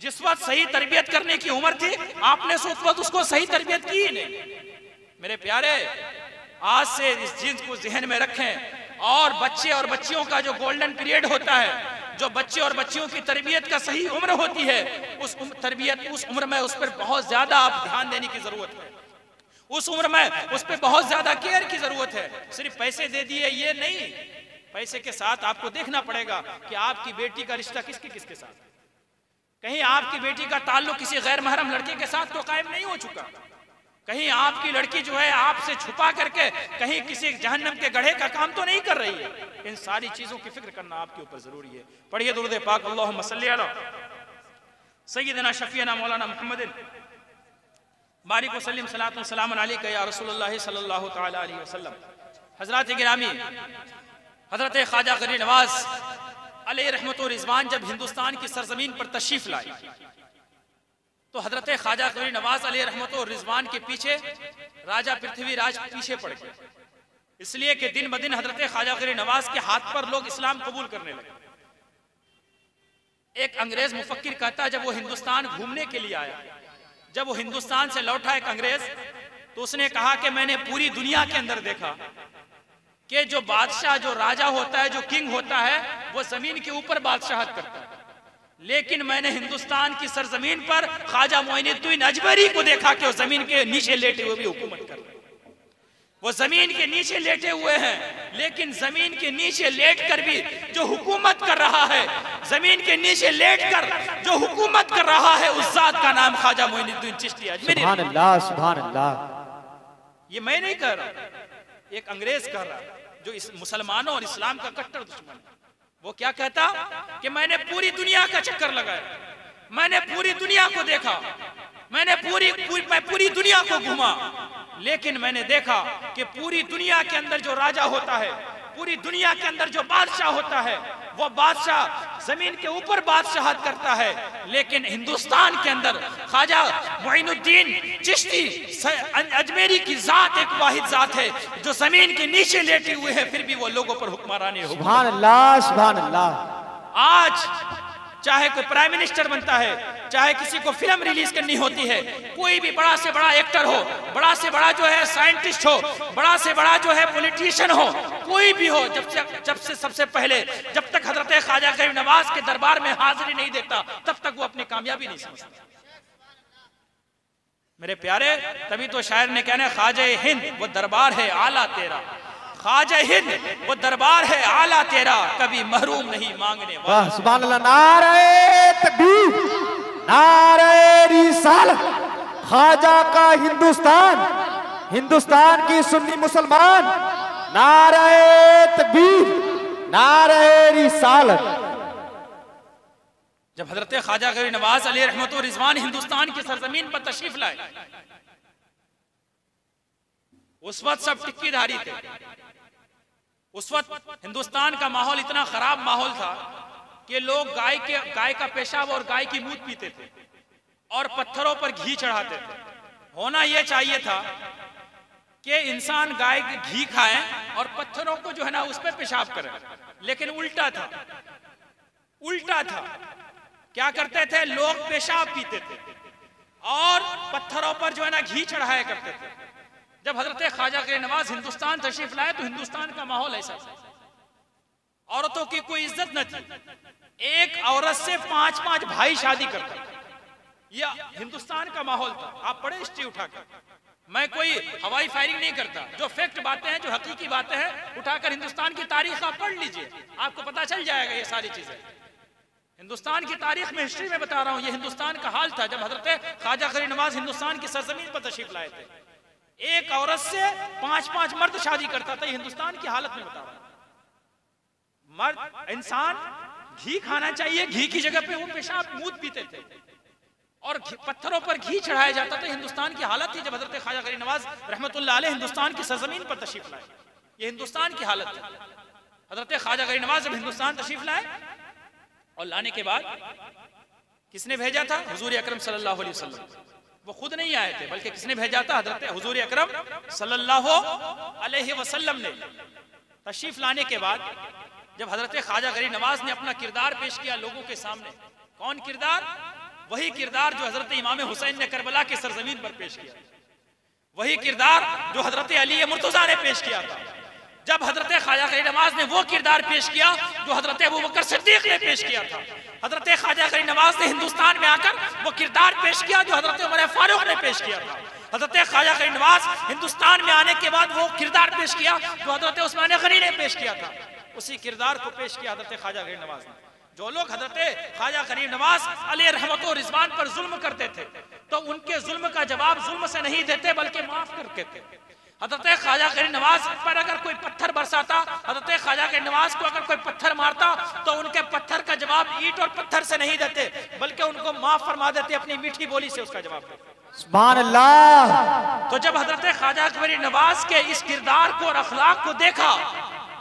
जिस वक्त सही तरबियत करने की उम्र थी आपने उस वक्त उसको सही तरबियत की ही नहीं। मेरे प्यारे, आज से इस चीज को जहन में रखें। और बच्चे और बच्चियों का जो गोल्डन पीरियड होता है, जो बच्चे और बच्चियों की तरबियत का सही उम्र होती है, उस उम्र में उस पर बहुत ज्यादा आप ध्यान देने की जरूरत है। उस उम्र में उस पर बहुत ज्यादा केयर की जरूरत है। सिर्फ पैसे दे दिए ये नहीं, पैसे के साथ आपको देखना पड़ेगा कि आपकी बेटी का रिश्ता किसके साथ। कहीं आपकी बेटी का ताल्लुक किसी गैर महरम लड़के के साथ तो कायम नहीं हो चुका। कहीं आपकी लड़की जो है आपसे छुपा करके कहीं किसी जहन्नम के गड्ढे का काम तो नहीं कर रही है। इन सारी चीजों की फिक्र करना आपके ऊपर जरूरी है। पढ़िए दुरूद पाक, अल्लाहुम्मा सल्ली अला सय्यिदना शफीना मौलाना मुहम्मदिन बारिक वसल्लिम सलातु सलाम अलैका या रसूलुल्लाह सल्लल्लाहु तआला अलैहि वसल्लम। हजरत गिरामी, हजरत ख्वाजा गरीब नवाज अलैहि रहमत व रिजवान जब हिंदुस्तान की सरजमीन पर तशरीफ लाए तो हजरत ख्वाजा गरीब नवाज अलैहि रहमत व रिजवान के पीछे राजा पृथ्वीराज पीछे पड़ गए। इसलिए कि दिन ब दिन हजरत ख्वाजा गरीब नवाज के हाथ पर लोग इस्लाम कबूल करने लगे। एक अंग्रेज मुफक्किर कहता है, जब वो हिंदुस्तान घूमने के लिए आया, जब वो हिंदुस्तान से लौटा एक अंग्रेज, तो उसने कहा कि मैंने पूरी दुनिया के अंदर देखा कि जो बादशाह, जो राजा होता है, जो किंग होता है, वो जमीन के ऊपर बादशाहत करता है। लेकिन मैंने हिंदुस्तान की सरजमीन पर ख्वाजा मोइनुद्दीन अजमेरी को देखा कि वो जमीन के नीचे लेटे हुए भी हुकूमत कर रहे हैं। वो जमीन के नीचे लेटे हुए हैं, लेकिन जमीन के नीचे लेट कर भी जो हुकूमत कर रहा है, जमीन के नीचे लेट कर जो हुकूमत कर रहा है, उस जात का नाम ख्वाजा मोइनुद्दीन चिश्ती अजमेरी। सुभान अल्लाह, सुभान अल्लाह। ये मैं नहीं कह रहा, एक अंग्रेज कह रहा, जो इस मुसलमानों और इस्लाम का कट्टर दुश्मन है। वो क्या कहता कि मैंने पूरी दुनिया का चक्कर लगाया, मैंने पूरी दुनिया को देखा, मैंने पूरी दुनिया को घूमा, लेकिन मैंने देखा कि पूरी दुनिया के अंदर जो राजा होता है, पूरी दुनिया के अंदर जो बादशाह होता है, वो बादशाह जमीन के ऊपर बादशाहत करता है, लेकिन हिंदुस्तान के अंदर ख्वाजा मोइनुद्दीन चिश्ती अजमेरी की जात एक वाहिद जात है जो जमीन के नीचे लेटे हुए हैं, फिर भी वो लोगों पर हुक्मरानी हो। सुभान अल्लाह, सुभान अल्लाह। आज चाहे कोई प्राइम मिनिस्टर बनता है, चाहे किसी को फिल्म रिलीज करनी होती है, कोई भी बड़ा से बड़ा एक्टर हो, बड़ा से बड़ा जो है साइंटिस्ट हो, बड़ा से बड़ा जो है पॉलिटिशियन हो, कोई भी हो, जब से सबसे पहले जब तक हजरत ख्वाजा गरीब नवाज के दरबार में हाजिरी नहीं देता तब तक वो अपनी कामयाबी नहीं समझता। मेरे प्यारे, तभी तो शायर ने कहना, ख्वाजा हिंद वो दरबार है आला तेरा, ख्वाजा हिंद वो दरबार है आला तेरा, कभी महरूम नहीं मांगने वाला। सुभान अल्लाह। नारे तकबीर, नारे रिसालत। ख्वाजा का हिंदुस्तान, हिंदुस्तान की सुन्नी मुसलमान, नारे तकबीर, नारे रिसालत। जब हजरत ख्वाजा गरीब नवाज अलैहि रहमत व रिजवान हिंदुस्तान की सरजमीन पर तशरीफ लाए उस वक्त सब टिक्कीधारी थे। उस वक्त हिंदुस्तान का माहौल इतना खराब माहौल था कि लोग गाय का पेशाब और गाय की मूत पीते थे और पत्थरों पर घी चढ़ाते थे। होना यह चाहिए था कि इंसान गाय के घी खाए और पत्थरों को जो है ना उस पर पेशाब करे, लेकिन उल्टा था। उल्टा था। क्या करते थे? लोग पेशाब पीते थे और पत्थरों पर जो है ना घी चढ़ाया करते थे। जब हजरत ख्वाजा गरीब नवाज हिंदुस्तान तशरीफ लाए तो हिंदुस्तान का माहौल ऐसा था, औरतों की कोई इज्जत न थी। एक औरत से 5-5 भाई शादी करता था। यह हिंदुस्तान का माहौल था। आप पढ़े हिस्ट्री उठाकर, मैं कोई हवाई फायरिंग नहीं करता, जो फैक्ट बातें हैं, जो हकीकी बातें हैं, उठाकर हिंदुस्तान की तारीख आप पढ़ लीजिए, आपको पता चल जाएगा ये सारी चीजें। हिंदुस्तान की तारीख में, हिस्ट्री में बता रहा हूं, ये हिंदुस्तान का हाल था जब हजरत ख्वाजा गरीब नवाज हिंदुस्तान की सरजमीन पर तशरीफ लाए थे। एक औरत से 5-5 मर्द शादी करता था। ये हिंदुस्तान की हालत में बता रहा हूं। मर्द इंसान घी खाना चाहिए, घी की जगह पे वो पेशाब मूत पीते थे और पत्थरों पर घी चढ़ाया जाता था। हिंदुस्तान की हालत थी जब हजरत ख्वाजा गरीब नवाज रहमतुल्लाह अलैह हिंदुस्तान की सरजमीन पर तशरीफ लाए। ये हिंदुस्तान की हालत थी। हजरत ख्वाजा गरीब नवाज जब हिंदुस्तान तशरीफ लाए और लाने के बाद किसने भेजा था? हुजूर अकरम सल्लल्लाहु अलैहि वसल्लम। वो खुद नहीं आए थे, बल्कि किसने भेजा था? हजरत हुजूर अकरम सल्लल्लाहु अलैहि वसल्लम ने। तशरीफ लाने के बाद जब हजरत ख्वाजा गरीब नवाज ने अपना किरदार पेश किया लोगों के सामने, कौन किरदार? वही किरदार जो हजरत इमाम हुसैन ने करबला की सरजमीन पर पेश किया, वही किरदार जो हजरत अली मुर्तजा ने पेश किया था। जब हजरत ख्वाजा गरीब नवाज ने वो किरदार पेश किया जो हजरत अबू बकर सिद्दीक ने पेश किया था, हजरत ख्वाजा गरीब नवाज ने हिंदुस्तान में आकर वो किरदार पेश किया जो हजरत उमर फारूक ने पेश किया था। हजरत ख्वाजा गरीब नवाज हिंदुस्तान में आने के बाद वो किरदार पेश किया जो हजरत उस्मान गनी ने पेश किया था। उसी किरदार को पेश किया हजरत ख्वाजा गरीब नवाज ने। जो लोग हजरत ख्वाजा गरीब नवाज अलैहि रहमत व रिजवान पर जुल्म करते थे तो उनके जुल्म का जवाब जुल्म से नहीं देते बल्कि माफ करते थे। हजरत ख्वाजा गरीब नवाज पर अगर कोई पत्थर बरसाता, हजरत ख्वाजा गरीब नवाज को अगर कोई पत्थर मारता तो उनके पत्थर का जवाब ईंट और पत्थर से नहीं देते बल्कि उनको माफ फरमा देते, अपनी मीठी बोली से उसका जवाब देते। सुभान अल्लाह। तो जब हजरत ख्वाजा गरीब नवाज के इस किरदार को और अखलाक को देखा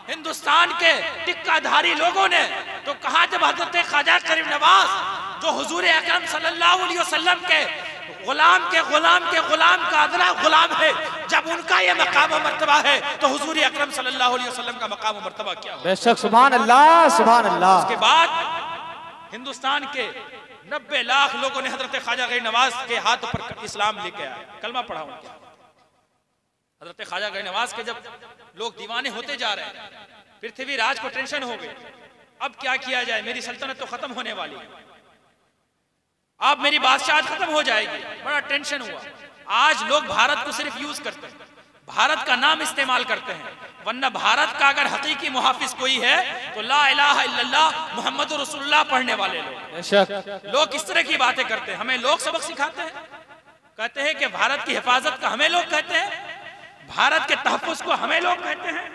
हिंदुस्तान के टिक्काधारी लोगों ने, तो कहा जब हजरत ख्वाजा गरीब नवाज जो हुजूर अकरम सल्लल्लाहु अलैहि वसल्लम के गुलाम का अदना गुलाम है, जब उनका ये मकाम और मर्तबा है तो हुजूर अकरम सल्लल्लाहु अलैहि वसल्लम का मकाम और मर्तबा क्या है? बेशक। सुभान अल्लाह, सुभान अल्लाह। उसके बाद हिंदुस्तान के 90 लाख लोगों ने हजरत ख्वाजा गरीब नवाज के हाथ पर इस्लाम लेके आए, कलमा पढ़ा उनके। हजरत ख्वाजा गरीब नवाज के जब लोग दीवाने होते जा रहे हैं, पृथ्वी राज को टेंशन हो गई, अब क्या किया जाए, मेरी सल्तनत तो खत्म होने वाली है, अब मेरी बादशाहत खत्म हो जाएगी। बड़ा टेंशन हुआ। आज लोग भारत को सिर्फ यूज करते हैं, भारत का नाम इस्तेमाल करते हैं, वरना भारत का अगर हकीकी मुहाफिज कोई है तो ला इलाहा इल्लल्लाह मुहम्मद रसूलुल्लाह पढ़ने वाले लोग। लोग किस तरह की बातें करते हैं, हमें लोग सबक सिखाते हैं, कहते हैं कि भारत की हिफाजत का हमें लोग कहते हैं, भारत के तहफ्फुज़ को हमें लोग कहते हैं,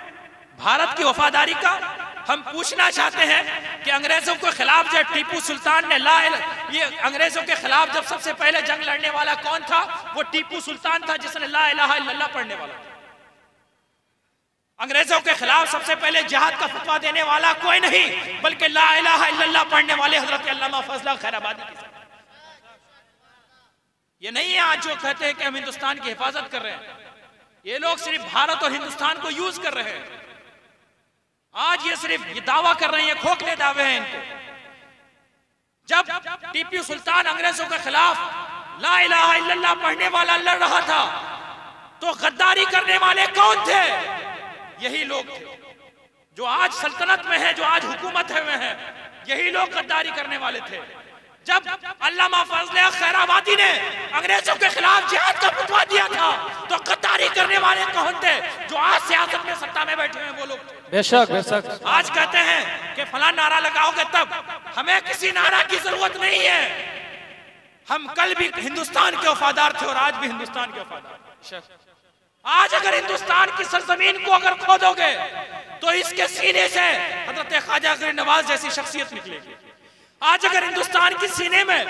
भारत की वफादारी का। हम पूछना चाहते हैं कि अंग्रेजों के खिलाफ जब टीपू सुल्तान ने ये अंग्रेजों के खिलाफ जब सबसे पहले जंग लड़ने वाला कौन था? वो टीपू सुल्तान था जिसने ला इलाहा इल्लल्लाह पढ़ने वाला था। अंग्रेजों के खिलाफ सबसे पहले जिहाद का फतवा देने वाला कोई नहीं बल्कि ला इलाहा इल्लल्लाह पढ़ने वाले हजरत अल्लामा फजल खैराबादी की। ये नहीं है आज जो कहते हैं कि हम हिंदुस्तान की हिफाजत कर रहे हैं, ये लोग सिर्फ भारत और हिंदुस्तान को यूज कर रहे हैं। आज ये सिर्फ ये दावा कर रहे हैं, खोखले दावे हैं इनके। जब टीपू सुल्तान अंग्रेजों के खिलाफ ला इलाहा इल्लल्लाह पढ़ने वाला लड़ रहा था तो गद्दारी करने वाले कौन थे? यही लोग थे जो आज सल्तनत में है, जो आज हुकूमत में है, यही लोग गद्दारी करने वाले थे। जब अल्लामा फजल खैराबादी ने अंग्रेजों के खिलाफ जिहाद का फतवा दिया था तो गद्दारी करने वाले कौन थे? जो आज सियासत में सत्ता में बैठे हैं वो लोग। बेशक बेशक। आज कहते हैं कि फला नारा लगाओगे तब, हमें किसी नारा की जरूरत नहीं है। हम कल भी हिंदुस्तान के वफादार थे और आज भी हिंदुस्तान के वफादार। आज अगर हिंदुस्तान की सरजमीन को अगर खोदोगे तो इसके सीने से हजरत ख्वाजा गरीब नवाज जैसी शख्सियत निकलेगी। आज अगर हिंदुस्तान के सीने में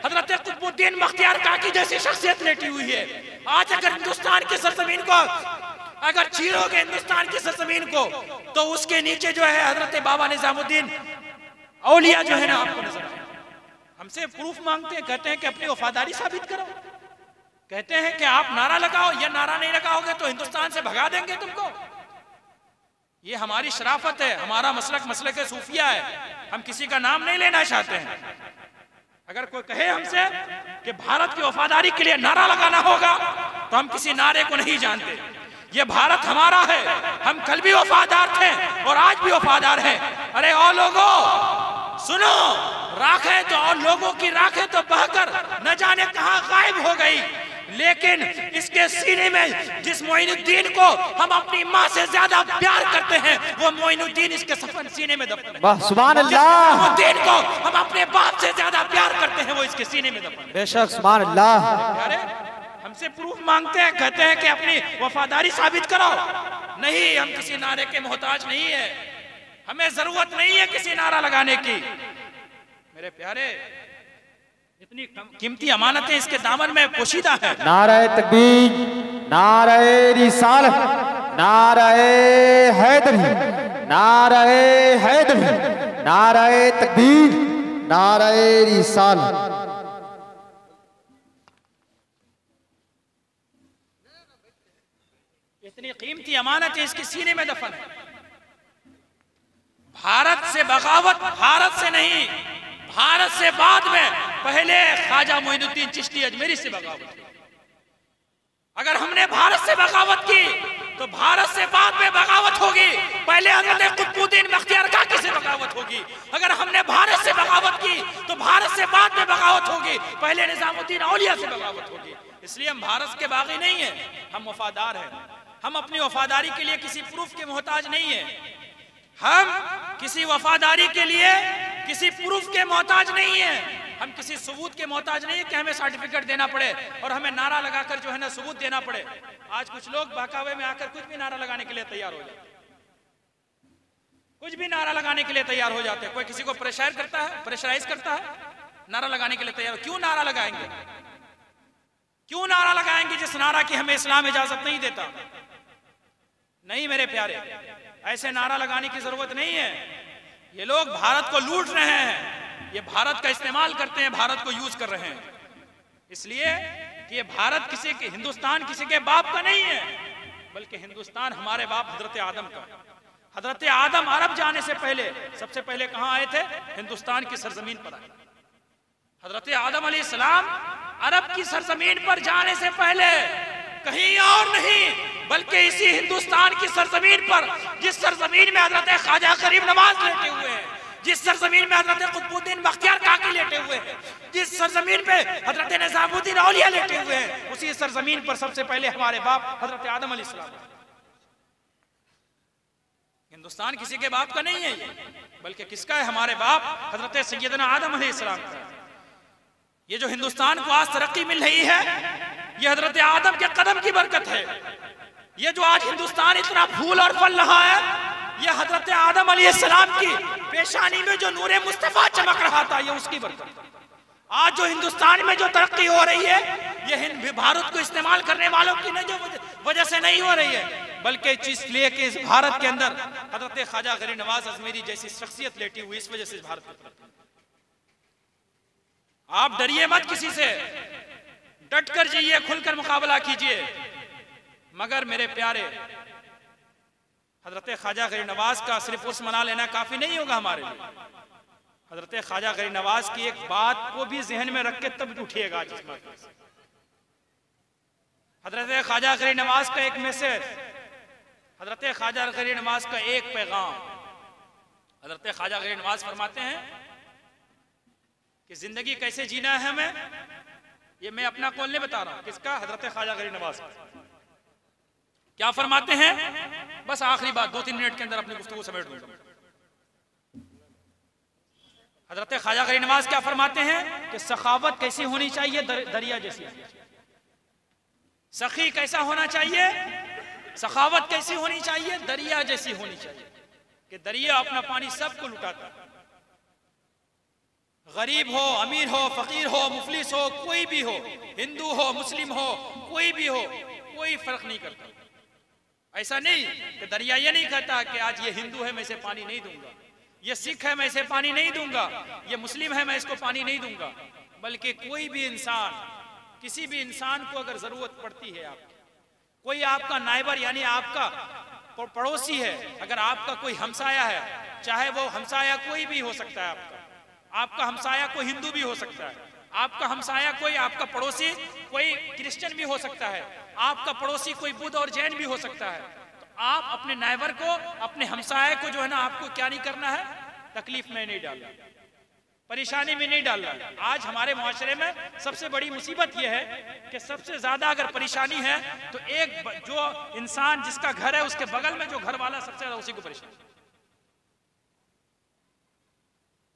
हजरत कुतुबुद्दीन बख्तियार काकी जैसी शख्सियत लेटी हुई है, आज अगर हिंदुस्तान की सरजमीन को अगर चीरोगे हिंदुस्तान की सरजमीन को तो उसके नीचे जो है हजरत बाबा निजामुद्दीन औलिया जो है ना आपको नजर आए। हमसे प्रूफ मांगते हैं, कहते हैं कि अपनी वफादारी साबित करो, कहते हैं कि आप नारा लगाओ, या नारा नहीं लगाओगे तो हिंदुस्तान से भगा देंगे तुमको। ये हमारी शराफत है, हमारा मसलक सूफिया है। हम किसी का नाम नहीं लेना चाहते हैं। अगर कोई कहे हमसे कि भारत की वफादारी के लिए नारा लगाना होगा तो हम किसी नारे को नहीं जानते। ये भारत हमारा है, हम कल भी वफादार थे और आज भी वफादार हैं। अरे और लोगों सुनो, राखें तो और लोगों की राखें तो बहकर न जाने कहां गायब हो गई, लेकिन इसके सीने में जिस मोइनुद्दीन को हम अपनी माँ से ज्यादा प्यार करते हैं वो मोइनुद्दीन इसके सफर सीने में दफन है। सुभान अल्लाह। मोइनुद्दीन को हम अपने बाप से ज्यादा प्यार करते हैं वो इसके सीने में दफन है। बेशक सुभान अल्लाह। अरे हमसे प्रूफ मांगते हैं, कहते हैं कि अपनी वफादारी साबित करो। नहीं, हम किसी नारे के मोहताज नहीं है, हमें जरूरत नहीं है किसी नारा लगाने की। मेरे प्यारे, इतनी कीमती अमानतें इसके दामन में पोशीदा है। नाराए तकबीर, नाराए रिसालत, नाराए हैदरी, नाराए हैदरी, नाराए तकबीर, नाराए रिसालत। इतनी कीमती अमानत इसके सीने में दफन है। भारत से बगावत, भारत से नहीं, भारत से बाद में पहले ख्वाजा मोइनुद्दीन चिश्ती अजमेरी से बगावत की। अगर हमने भारत से बगावत की तो भारत से बाद में बगावत होगी। पहले हजरत कुतुबुद्दीन बख्तियार काकी से बगावत होगी। अगर हमने भारत से बगावत की तो भारत से बाद में बगावत होगी। पहले निजामुद्दीन औलिया से बगावत होगी। इसलिए हम भारत के बागी नहीं है, हम वफादार हैं। हम अपनी वफादारी के लिए किसी प्रूफ के मोहताज नहीं है। हम किसी वफादारी के लिए किसी प्रूफ के मोहताज नहीं है। हम किसी सबूत के मोहताज नहीं है कि हमें सर्टिफिकेट देना पड़े और हमें नारा लगाकर जो है ना सबूत देना पड़े। आज कुछ लोग बहकावे में आकर कुछ भी नारा लगाने के लिए तैयार हो जाते, कुछ भी नारा लगाने के लिए तैयार हो जाते हैं। कोई किसी को प्रेशराइज करता है, नारा लगाने के लिए तैयार। क्यों नारा लगाएंगे? क्यों नारा लगाएंगे जिस नारा की हमें इस्लाम इजाजत नहीं देता? नहीं मेरे प्यारे, ऐसे नारा लगाने की जरूरत नहीं है। ये लोग भारत को लूट रहे हैं, ये भारत का इस्तेमाल करते हैं, भारत को यूज कर रहे हैं। इसलिए कि ये भारत किसी के, हिंदुस्तान किसी के बाप का नहीं है, बल्कि हिंदुस्तान हमारे बाप हजरत आदम का। हजरत आदम अरब जाने से पहले सबसे पहले कहां आए थे? हिंदुस्तान की सरजमीन पर आए। हजरत आदम अलैहिस्सलाम अरब की सरजमीन पर जाने से पहले कहीं और नहीं बल्कि इसी हिंदुस्तान की सरजमीन पर, जिस सरजमीन में हजरत ख्वाजा गरीब नवाज लेटे हुए हैं, जिस सरजमीन में हजरत कुतुबुद्दीन बख्तियार काकी लेटे हुए हैं, जिस सरजमीन पे हजरत निजामुद्दीन औलिया लेटे हुए हैं, उसी सरजमीन पर सबसे पहले हमारे बाप हजरत आदम अलैहिस्सलाम। हिंदुस्तान किसी के बाप का नहीं है ये, बल्कि किसका है? हमारे बाप हजरत सैयदना आदम अलैहिस्सलाम का। ये जो हिंदुस्तान को आज तरक्की मिल रही है, ये हजरत आदम के कदम की बरकत है। ये जो आज हिंदुस्तान इतना फूल और फल रहा है, ये हजरत आदम अलैहिस्सलाम की पेशानी में जो नूरे मुस्तफा चमक रहा था, ये उसकी बरकत। आज जो हिंदुस्तान में जो तरक्की हो रही है, ये भारत को इस्तेमाल करने वालों की जो वजह से नहीं हो रही है, बल्कि इसलिए कि इस भारत के अंदर हजरत ख्वाजा गरीब नवाज अजमेरी जैसी शख्सियत लेटी हुई, इस वजह से इस भारत की तरक्की। आप डरिए मत किसी से, डट कर जाइए, खुलकर मुकाबला कीजिए। मगर मेरे प्यारे, हजरत ख्वाजा गरीब नवाज का सिर्फ उर्स मना लेना काफी नहीं होगा हमारे लिए। हजरत ख्वाजा गरीब नवाज की एक बात को भी जहन में रख के तब उठिएगा। हजरत ख्वाजा गरीब नवाज का एक मैसेज, हजरत ख्वाजा गरीब नवाज का एक पैगाम। हजरत ख्वाजा गरीब नवाज फरमाते हैं कि जिंदगी कैसे जीना है हमें, ये मैं अपना कौल नहीं बता रहा, किसका? हजरत ख्वाजा गरीब नवाज। क्या फरमाते हैं? बस आखिरी बात 2-3 मिनट के अंदर अपनी गुफ्तगू समेट दूंगा। हजरत ख्वाजा गरीब नवाज क्या फरमाते हैं कि सखावत कैसी होनी चाहिए? दरिया जैसी। सखी कैसा होना चाहिए? सखावत कैसी होनी चाहिए? दरिया जैसी होनी चाहिए। कि दरिया अपना पानी सबको लुटाता है, गरीब हो, अमीर हो, फकीर हो, मुफलिस हो, कोई भी हो, हिंदू हो, मुस्लिम हो, कोई भी हो, कोई फर्क नहीं करता। ऐसा नहीं कि दरिया ये नहीं कहता कि आज ये हिंदू है मैं इसे पानी नहीं दूंगा, ये सिख है मैं इसे पानी नहीं दूंगा, ये मुस्लिम है मैं इसको पानी नहीं दूंगा, बल्कि कोई भी इंसान, किसी भी इंसान को अगर जरूरत पड़ती है, आपकी कोई आपका नाइबर यानी आपका पड़ोसी है, अगर आपका कोई हमसाया है, चाहे वो हमसाया कोई भी हो सकता है, आपका हमसाया कोई हिंदू भी हो सकता है, आपका हमसाया कोई, आपका पड़ोसी कोई क्रिश्चियन भी हो सकता है, आपका पड़ोसी कोई बुद्ध और जैन भी हो सकता है, तो आप अपने नाइबर को, अपने हमसाये को जो है ना, आपको क्या नहीं करना है, तकलीफ में नहीं डालना, परेशानी में नहीं डालना। आज हमारे मुआशरे में सबसे बड़ी मुसीबत यह है कि सबसे ज्यादा अगर परेशानी है तो एक जो इंसान जिसका घर है उसके बगल में जो घर वाला सबसे ज्यादा उसी को परेशानी,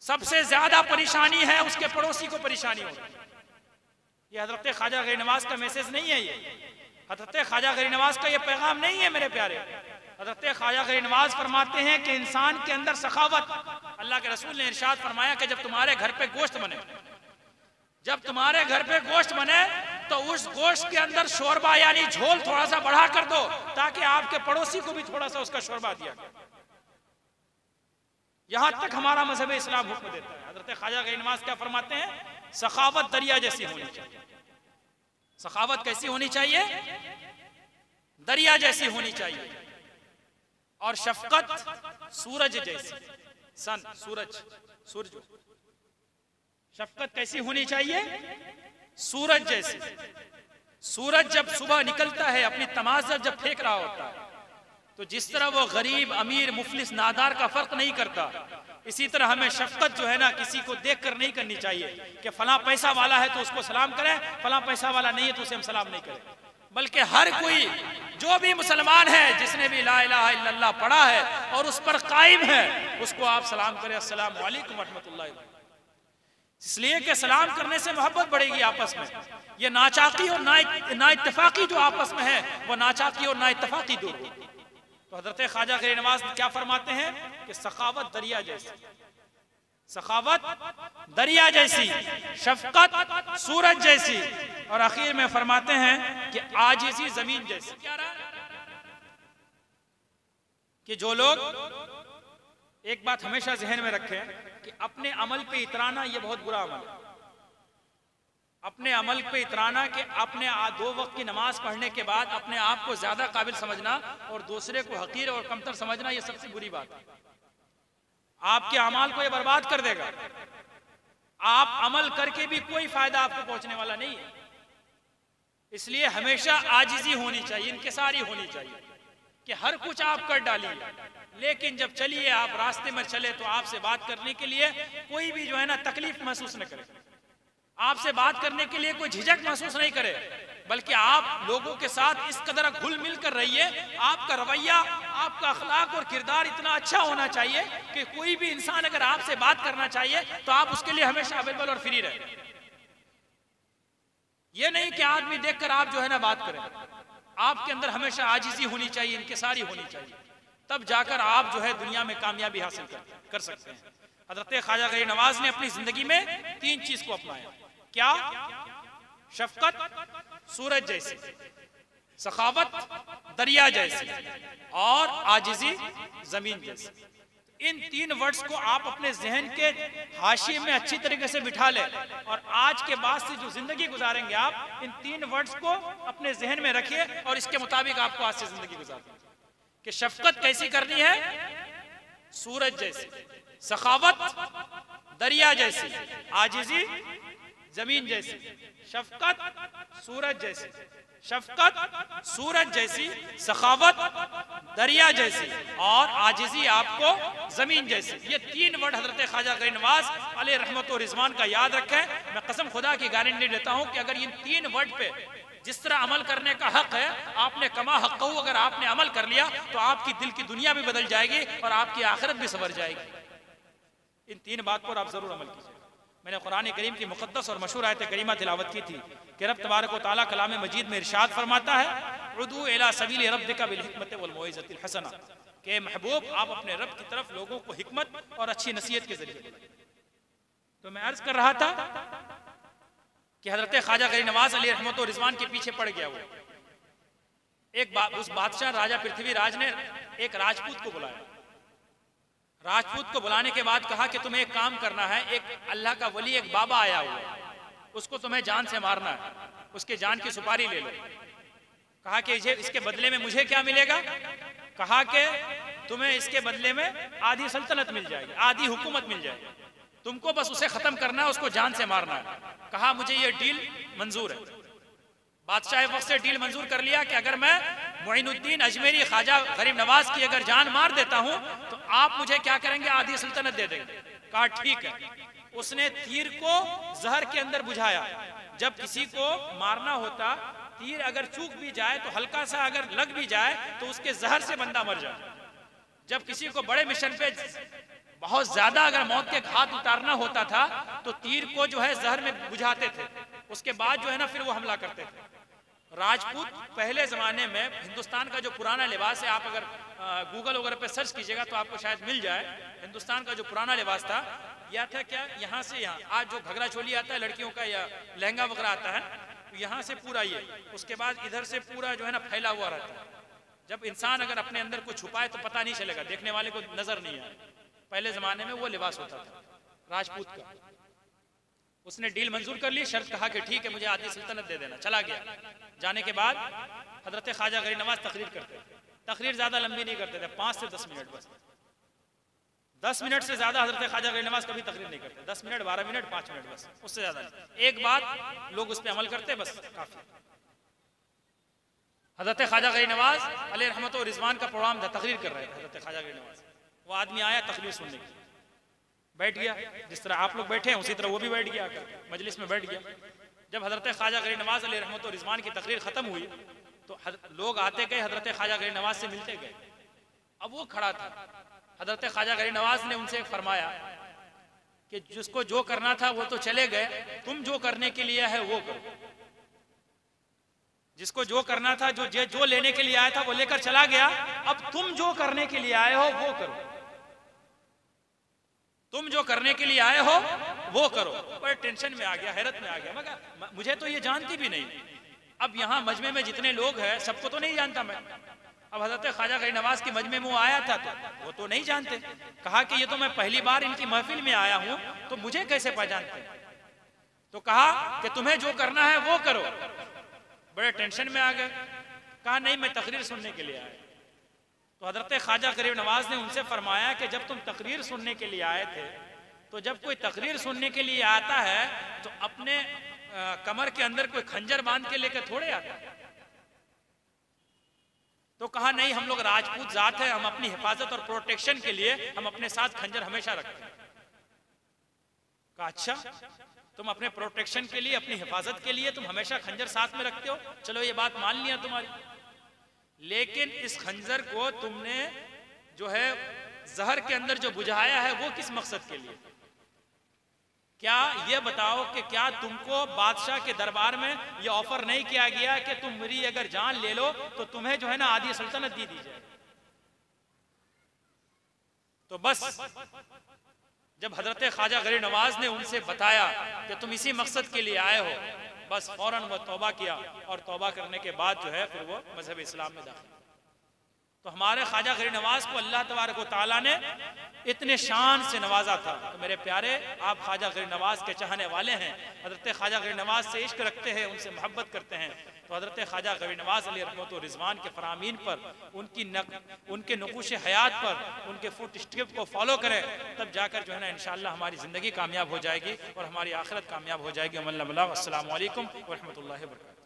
सबसे ज्यादा परेशानी है उसके पड़ोसी को परेशानी होगी। ये हजरत ख्वाजा गरीब नवाज का मैसेज नहीं है, ये हजरत ख्वाजा गरीब नवाज का ये पैगाम नहीं है मेरे प्यारे। हजरत ख्वाजा गरीब नवाज फरमाते हैं कि इंसान के अंदर सखावत, अल्लाह के रसूल ने इरशाद फरमाया कि जब तुम्हारे घर पे गोश्त बने, जब तुम्हारे घर पे गोश्त बने तो उस गोश्त के अंदर शोरबा यानी झोल थोड़ा सा बढ़ा कर दो, ताकि आपके पड़ोसी को भी थोड़ा सा उसका शोरबा दिया जाए। यहां तक हमारा मजहब इस्लाम हुक्म देता है। हजरत ख्वाजा गरीब नवाज क्या फरमाते हैं, सखावत दरिया जैसी होनी चाहिए। सखावत कैसी होनी चाहिए, दरिया जैसी होनी चाहिए। और शफकत सूरज जैसी, सन सूरज, सूरज, शफकत कैसी होनी चाहिए, सूरज जैसी। सूरज जब सुबह निकलता है अपनी तमाज़र जब फेंक रहा होता है, तो जिस तरह वो गरीब अमीर मुफलिस नादार का फर्क नहीं करता, इसी तरह हमें शफकत जो है ना किसी को देख कर नहीं करनी चाहिए कि फला पैसा वाला है तो उसको सलाम करें, फला पैसा वाला नहीं है तो उसे हम सलाम नहीं करें, बल्कि हर कोई जो भी मुसलमान है जिसने भी ला इलाहा इल्लल्लाह पढ़ा है और उस पर कायम है, उसको आप सलाम करें, अस्सलाम वालेकुम रहमतुल्लाहि। इसलिए कि सलाम करने से मोहब्बत बढ़ेगी आपस में। ये नाचाकी और ना इत्तफाकी जो आपस में है वो नाचाकी और ना इत्तफाकी दूर हो। तो हजरत ख्वाजा गरीब नवाज क्या फरमाते हैं कि सखावत दरिया जैसी, सखावत दरिया जैसी, शफकत सूरज जैसी, और आखिर में फरमाते हैं कि आजिज़ी जमीन जैसी। क्या रहा कि जो लोग, एक बात हमेशा जहन में रखें कि अपने अमल पे इतराना ये बहुत बुरा अमल है। अपने अमल पे इतराना कि अपने 2 वक्त की नमाज पढ़ने के बाद अपने आप को ज्यादा काबिल समझना और दूसरे को हकीर और कमतर समझना, ये सबसे बुरी बात है। आपके अमाल को ये बर्बाद कर देगा। आप अमल करके भी कोई फायदा आपको पहुंचने वाला नहीं है। इसलिए हमेशा आजिज़ी होनी चाहिए, इनकिसारी होनी चाहिए कि हर कुछ आप कर डालिए, लेकिन जब चलिए आप रास्ते में चले तो आपसे बात करने के लिए कोई भी जो है ना तकलीफ महसूस न करे, आपसे बात करने के लिए कोई झिझक महसूस नहीं करे, बल्कि आप लोगों के साथ इस कदर घुल मिल कर रहिए। आपका रवैया, आपका अखलाक और किरदार इतना अच्छा होना चाहिए कि कोई भी इंसान अगर आपसे बात करना चाहिए तो आप उसके लिए हमेशा अवेलेबल और फ्री रहे। ये नहीं कि आदमी देखकर आप जो है ना बात करें। आपके अंदर हमेशा आजिज़ी होनी चाहिए, इनकिसारी होनी चाहिए, तब जाकर आप जो है दुनिया में कामयाबी हासिल कर सकते हैं। हजरत ख्वाजा गरीब नवाज ने अपनी जिंदगी में 3 चीज को अपनाया। क्या? शफकत सूरज जैसी, सखावत दरिया जैसी, और आजिज़ी जमीन जैसी। इन 3 वर्ड्स को आप अपने जहन के हाशिए में अच्छी तरीके से बिठा लें, और आज के बाद से जो जिंदगी गुजारेंगे आप इन 3 वर्ड्स को अपने जहन में रखिए और इसके मुताबिक आपको आज से जिंदगी गुजारनी कि शफकत कैसी करनी है, सूरज जैसी, सखावत दरिया जैसी, आजिज़ी जमीन जैसी। शफकत सूरज जैसी, शफकत सूरज जैसी, सखावत दरिया जैसी, और आजिज़ी आपको जमीन जैसी। ये 3 वर्ड हजरत ख्वाजा गरीब नवाज अलैहि रहमत और रिजवान का याद रखें। मैं कसम खुदा की गारंटी देता हूं कि अगर इन 3 वर्ड पे जिस तरह अमल करने का हक है, आपने कमा हक कहू, अगर आपने अमल कर लिया तो आपकी दिल की दुनिया भी बदल जाएगी और आपकी आखिरत भी संवर जाएगी। इन 3 बात पर आप जरूर अमल कीजिए। मैंने कुरान करीम की मुक़द्दस और मशहूर आयत करीमा तिलावत की थी कि रब तबारक व तआला कलाम मजीद में इरशाद फरमाता है, उदू इला सबील रब्बिका बिल हिकमति वल मौइज़तिल हसना, कि महबूब आप अपने रब की तरफ लोगों को हिकमत और अच्छी नसीहत के जरिए बुलाइए। तो मैं अर्ज कर रहा था कि हजरत ख्वाजा गरीब नवाज अलैहि रहमत और रिजवान के पीछे पड़ गया वो उस बादशाह राजा पृथ्वीराज ने एक राजपूत को बुलाया। राजपूत को बुलाने के बाद कहा कि तुम्हें एक काम करना है, एक अल्लाह का वली, एक बाबा आया हुआ है, उसको तुम्हें जान से मारना है, उसके जान की सुपारी ले लो। कहा कि इसके बदले में मुझे क्या मिलेगा? कहा कि तुम्हें इसके बदले में आधी सल्तनत मिल जाएगी, आधी हुकूमत मिल जाएगी, तुमको बस उसे खत्म करना है, उसको जान से मारना है। कहा मुझे ये डील मंजूर है। बादशाह वक्त से डील मंजूर कर लिया कि अगर मैं मोइनुद्दीन अजमेरी ख्वाजा गरीब नवाज की अगर जान मार देता हूं तो आप मुझे क्या करेंगे? आधी सल्तनत दे देंगे। कहा ठीक है। उसने तीर को जहर के अंदर बुझाया। जब किसी को मारना होता, तीर अगर चूक भी जाए तो हल्का सा अगर लग भी जाए तो उसके जहर से बंदा मर जाए। जब किसी को बड़े मिशन पे बहुत ज्यादा अगर मौत के घात उतारना होता था तो तीर को जो है जहर में बुझाते थे, उसके बाद जो है ना फिर वो हमला करते थे। राजपूत पहले जमाने में, हिंदुस्तान का जो पुराना लिबास है, आप अगर गूगल वगैरह पे सर्च कीजिएगा तो आपको शायद मिल जाए, हिंदुस्तान का जो पुराना लिबास था यह था क्या, यहाँ से यहाँ, आज जो घघरा चोली आता है लड़कियों का या लहंगा वगैरह आता है, तो यहाँ से पूरा ये, उसके बाद इधर से पूरा जो है ना फैला हुआ रहता है। जब इंसान अगर अपने अंदर कुछ छुपाए तो पता नहीं चलेगा, देखने वाले को नजर नहीं आए। पहले जमाने में वो लिबास होता था राजपूत का। उसने डील मंजूर कर ली, शर्त कहा कि ठीक है मुझे आधी सल्तनत दे देना। चला गया। जाने के बाद हजरत ख्वाजा गरीब नवाज तकरीर करते थे। तकरीर ज्यादा लंबी नहीं करते थे, 5 से 10 मिनट बस। 10 मिनट से ज्यादा हजरत ख्वाजा गरीब नवाज कभी तकरीर नहीं करते। 10 मिनट, 12 मिनट, 5 मिनट बस, उससे ज्यादा नहीं। एक बात लोग उस पर अमल करते बस काफी। हजरत ख्वाजा गरीब नवाज अलैहि रहमत व रिजवान का प्रोग्राम था, तकरीर कर रहे थे हजरत ख्वाजा गरीब नवाज। वो आदमी आया तकरीर सुनने के लिए, बैठ गया, जिस तरह आप लोग बैठे हैं उसी तरह वो भी बैठ गया, आकर मजलिस में बैठ गया। जब हजरत ख्वाजा गरीब नवाज अलैहि रहमत व रिजवान की तकरीर खत्म हुई तो लोग आते गए, हजरत ख्वाजा गरीब नवाज से मिलते गए। अब वो खड़ा था, हजरत ख्वाजा गरीब नवाज ने उनसे फरमाया कि जिसको जो करना था वो तो चले गए, तुम जो करने के लिए है वो करो। जिसको जो करना था, जो लेने के लिए आया था वो लेकर चला गया, अब तुम जो करने के लिए आए हो वो करो। तुम जो करने के लिए आए हो वो करो। बड़े टेंशन में आ गया, हैरत में आ गया। मगर मुझे तो ये जानती भी नहीं। अब यहाँ मजमे में जितने लोग हैं सबको तो नहीं जानता मैं। अब हजरत ख्वाजा गरीब नवाज की मजमे में वो आया था तो वो तो नहीं जानते। कहा कि ये तो मैं पहली बार इनकी महफिल में आया हूं तो मुझे कैसे पहचानते। तो कहा कि तुम्हें जो करना है वो करो। बड़े टेंशन में आ गए। कहा नहीं, मैं तकरीर सुनने के लिए आया। तो हजरत ख्वाजा गरीब नवाज ने उनसे फरमाया कि जब तुम तकरीर सुनने के लिए आए थे तो जब कोई तकरीर सुनने के लिए आता है तो अपने कमर के अंदर कोई खंजर बांध के लेकर थोड़े आता है। तो कहा नहीं, हम लोग राजपूत जात है, हम अपनी हिफाजत और प्रोटेक्शन के लिए हम अपने साथ खंजर हमेशा रखते हैं। कहा अच्छा, तुम अपने प्रोटेक्शन के लिए, अपनी हिफाजत के लिए तुम हमेशा खंजर साथ में रखते हो, चलो ये बात मान लिया तुम्हारी। लेकिन इस खंजर को तुमने जो है जहर के अंदर जो बुझाया है वो किस मकसद के लिए? क्या ये बताओ कि क्या तुमको बादशाह के दरबार में ये ऑफर नहीं किया गया कि तुम मेरी अगर जान ले लो तो तुम्हें जो है ना आधी सल्तनत दी जाए? तो बस जब हजरत ख्वाजा गरीब नवाज ने उनसे बताया कि तुम इसी मकसद के लिए आए हो, बस फौरन वो तौबा किया और तौबा करने के बाद जो है फिर वो मजहब इस्लाम में दाखिल। तो हमारे ख्वाजा गरीब नवाज को अल्लाह तबारक व तआला ने इतने शान से नवाजा था। तो मेरे प्यारे, आप ख्वाजा गरीब नवाज के चाहने वाले हैं, हजरत ख्वाजा गरीब नवाज से इश्क रखते हैं, उनसे मोहब्बत करते हैं, तो हजरत ख्वाजा गरीब नवाज अलैहि रहमत व रिजवान के फरामीन पर, उनके नकुश हयात पर, उनके फुट स्टेप को फॉलो करें, तब जाकर जो है ना इंशाअल्लाह हमारी ज़िंदगी कामयाब हो जाएगी और हमारी आखिरत कामयाब हो जाएगी। अस्सलामु अलैकुम व रहमतुल्लाहि व बरकातहू।